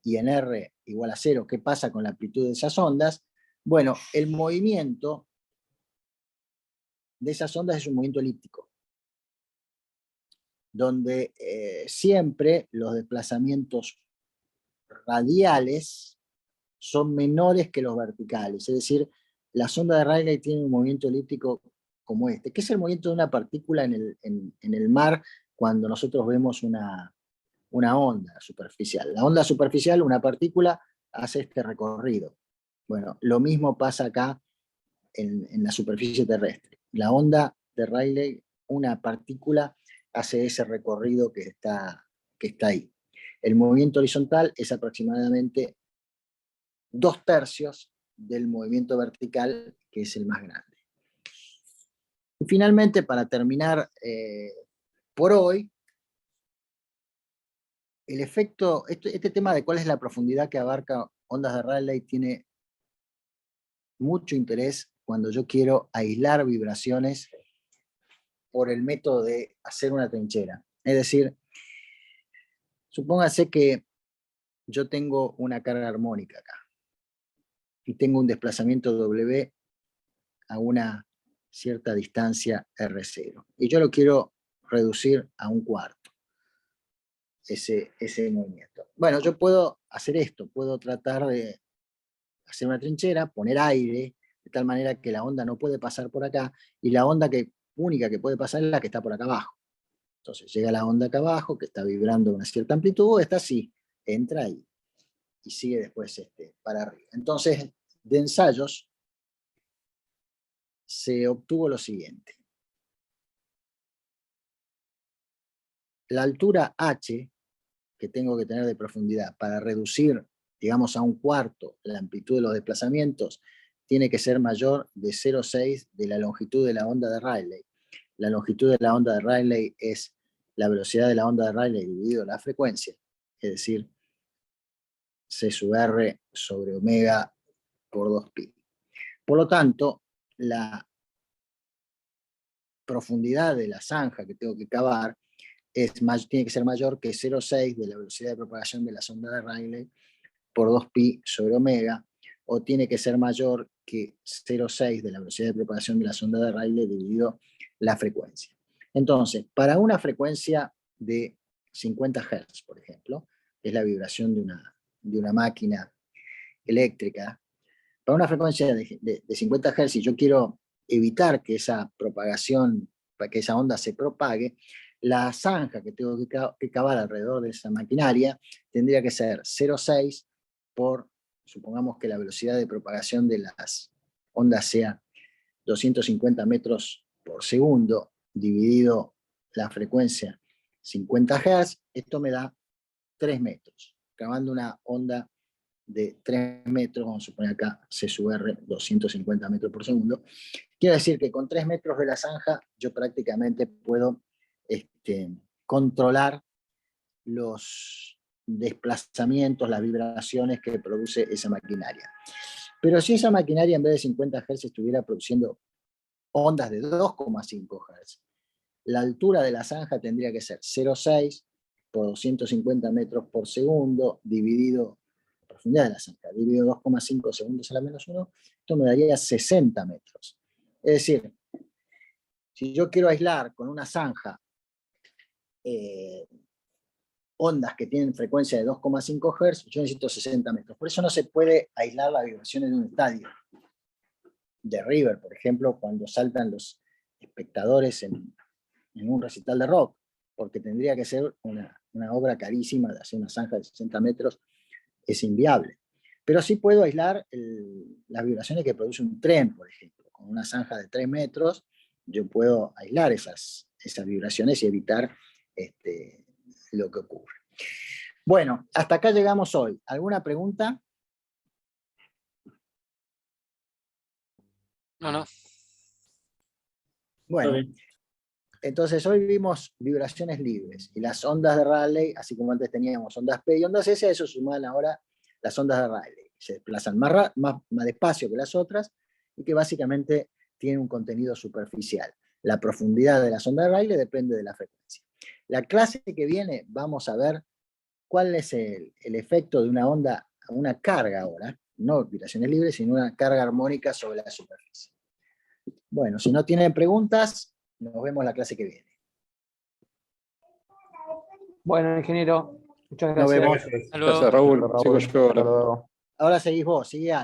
y en R igual a 0. ¿Qué pasa con la amplitud de esas ondas? Bueno, el movimiento de esas ondas es un movimiento elíptico, donde siempre los desplazamientos radiales son menores que los verticales. Es decir, la sonda de Rayleigh tiene un movimiento elíptico como este, que es el movimiento de una partícula en el mar cuando nosotros vemos una onda superficial. La onda superficial, una partícula, hace este recorrido. Bueno, lo mismo pasa acá en la superficie terrestre. La onda de Rayleigh, una partícula, hace ese recorrido que está ahí. El movimiento horizontal es aproximadamente 2/3 del movimiento vertical, que es el más grande. Y finalmente, para terminar por hoy, el efecto, este tema de cuál es la profundidad que abarca ondas de Rayleigh tiene mucho interés cuando yo quiero aislar vibraciones por el método de hacer una trinchera. Es decir, supóngase que yo tengo una carga armónica acá y tengo un desplazamiento W a una cierta distancia R0. Y yo lo quiero reducir a 1/4, ese movimiento. Bueno, yo puedo hacer esto, puedo tratar de hacer una trinchera, poner aire, de tal manera que la onda no puede pasar por acá, y la onda única que puede pasar es la que está por acá abajo. Entonces llega la onda acá abajo, que está vibrando a una cierta amplitud, está así, entra y sigue después para arriba. Entonces, de ensayos se obtuvo lo siguiente. La altura h que tengo que tener de profundidad para reducir, digamos, a un cuarto la amplitud de los desplazamientos, tiene que ser mayor de 0,6 de la longitud de la onda de Rayleigh. La longitud de la onda de Rayleigh es la velocidad de la onda de Rayleigh dividido la frecuencia, es decir, C sub R sobre omega por 2pi. Por lo tanto, la profundidad de la zanja que tengo que cavar tiene que ser mayor que 0,6 de la velocidad de propagación de la sonda de Rayleigh por 2pi sobre omega, o tiene que ser mayor que 0,6 de la velocidad de propagación de la sonda de Rayleigh dividido la frecuencia. Entonces, para una frecuencia de 50 Hz, por ejemplo, que es la vibración de una máquina eléctrica, para una frecuencia de 50 Hz, si yo quiero evitar que esa propagación, para que esa onda se propague, la zanja que tengo que cavar alrededor de esa maquinaria tendría que ser 0,6 por, supongamos que la velocidad de propagación de las ondas sea 250 metros por segundo, dividido la frecuencia 50 Hz, esto me da 3 metros, cavando una onda de 3 metros, vamos a suponer acá C sub R, 250 metros por segundo. Quiere decir que con 3 metros de la zanja yo prácticamente puedo controlar los desplazamientos, las vibraciones que produce esa maquinaria. Pero si esa maquinaria en vez de 50 Hz estuviera produciendo ondas de 2,5 Hz, la altura de la zanja tendría que ser 0,6 por 250 metros por segundo dividido la profundidad de la zanja, dividido 2,5 segundos a la menos 1, esto me daría 60 metros. Es decir, si yo quiero aislar con una zanja ondas que tienen frecuencia de 2,5 Hz, yo necesito 60 metros. Por eso no se puede aislar las vibraciones de un estadio de River, por ejemplo, cuando saltan los espectadores en un recital de rock, porque tendría que ser una obra carísima de hacer una zanja de 60 metros, es inviable. Pero sí puedo aislar las vibraciones que produce un tren, por ejemplo. Con una zanja de 3 metros, yo puedo aislar esas vibraciones y evitar lo que ocurre. Bueno, hasta acá llegamos hoy. ¿Alguna pregunta? No. Bueno, entonces hoy vimos vibraciones libres y las ondas de Rayleigh, así como antes teníamos ondas P y ondas S, a eso suman ahora las ondas de Rayleigh. Se desplazan más despacio que las otras y que básicamente tienen un contenido superficial. La profundidad de las ondas de Rayleigh depende de la frecuencia. La clase que viene vamos a ver cuál es el efecto de una onda, una carga ahora, no vibraciones libres, sino una carga armónica sobre la superficie. Bueno, si no tienen preguntas, nos vemos la clase que viene. Bueno, ingeniero, muchas Nos gracias. vemos. Hasta luego. Gracias, Raúl. Raúl. Sigo yo ahora. Hasta luego. Ahora seguís vos, sigue Ale.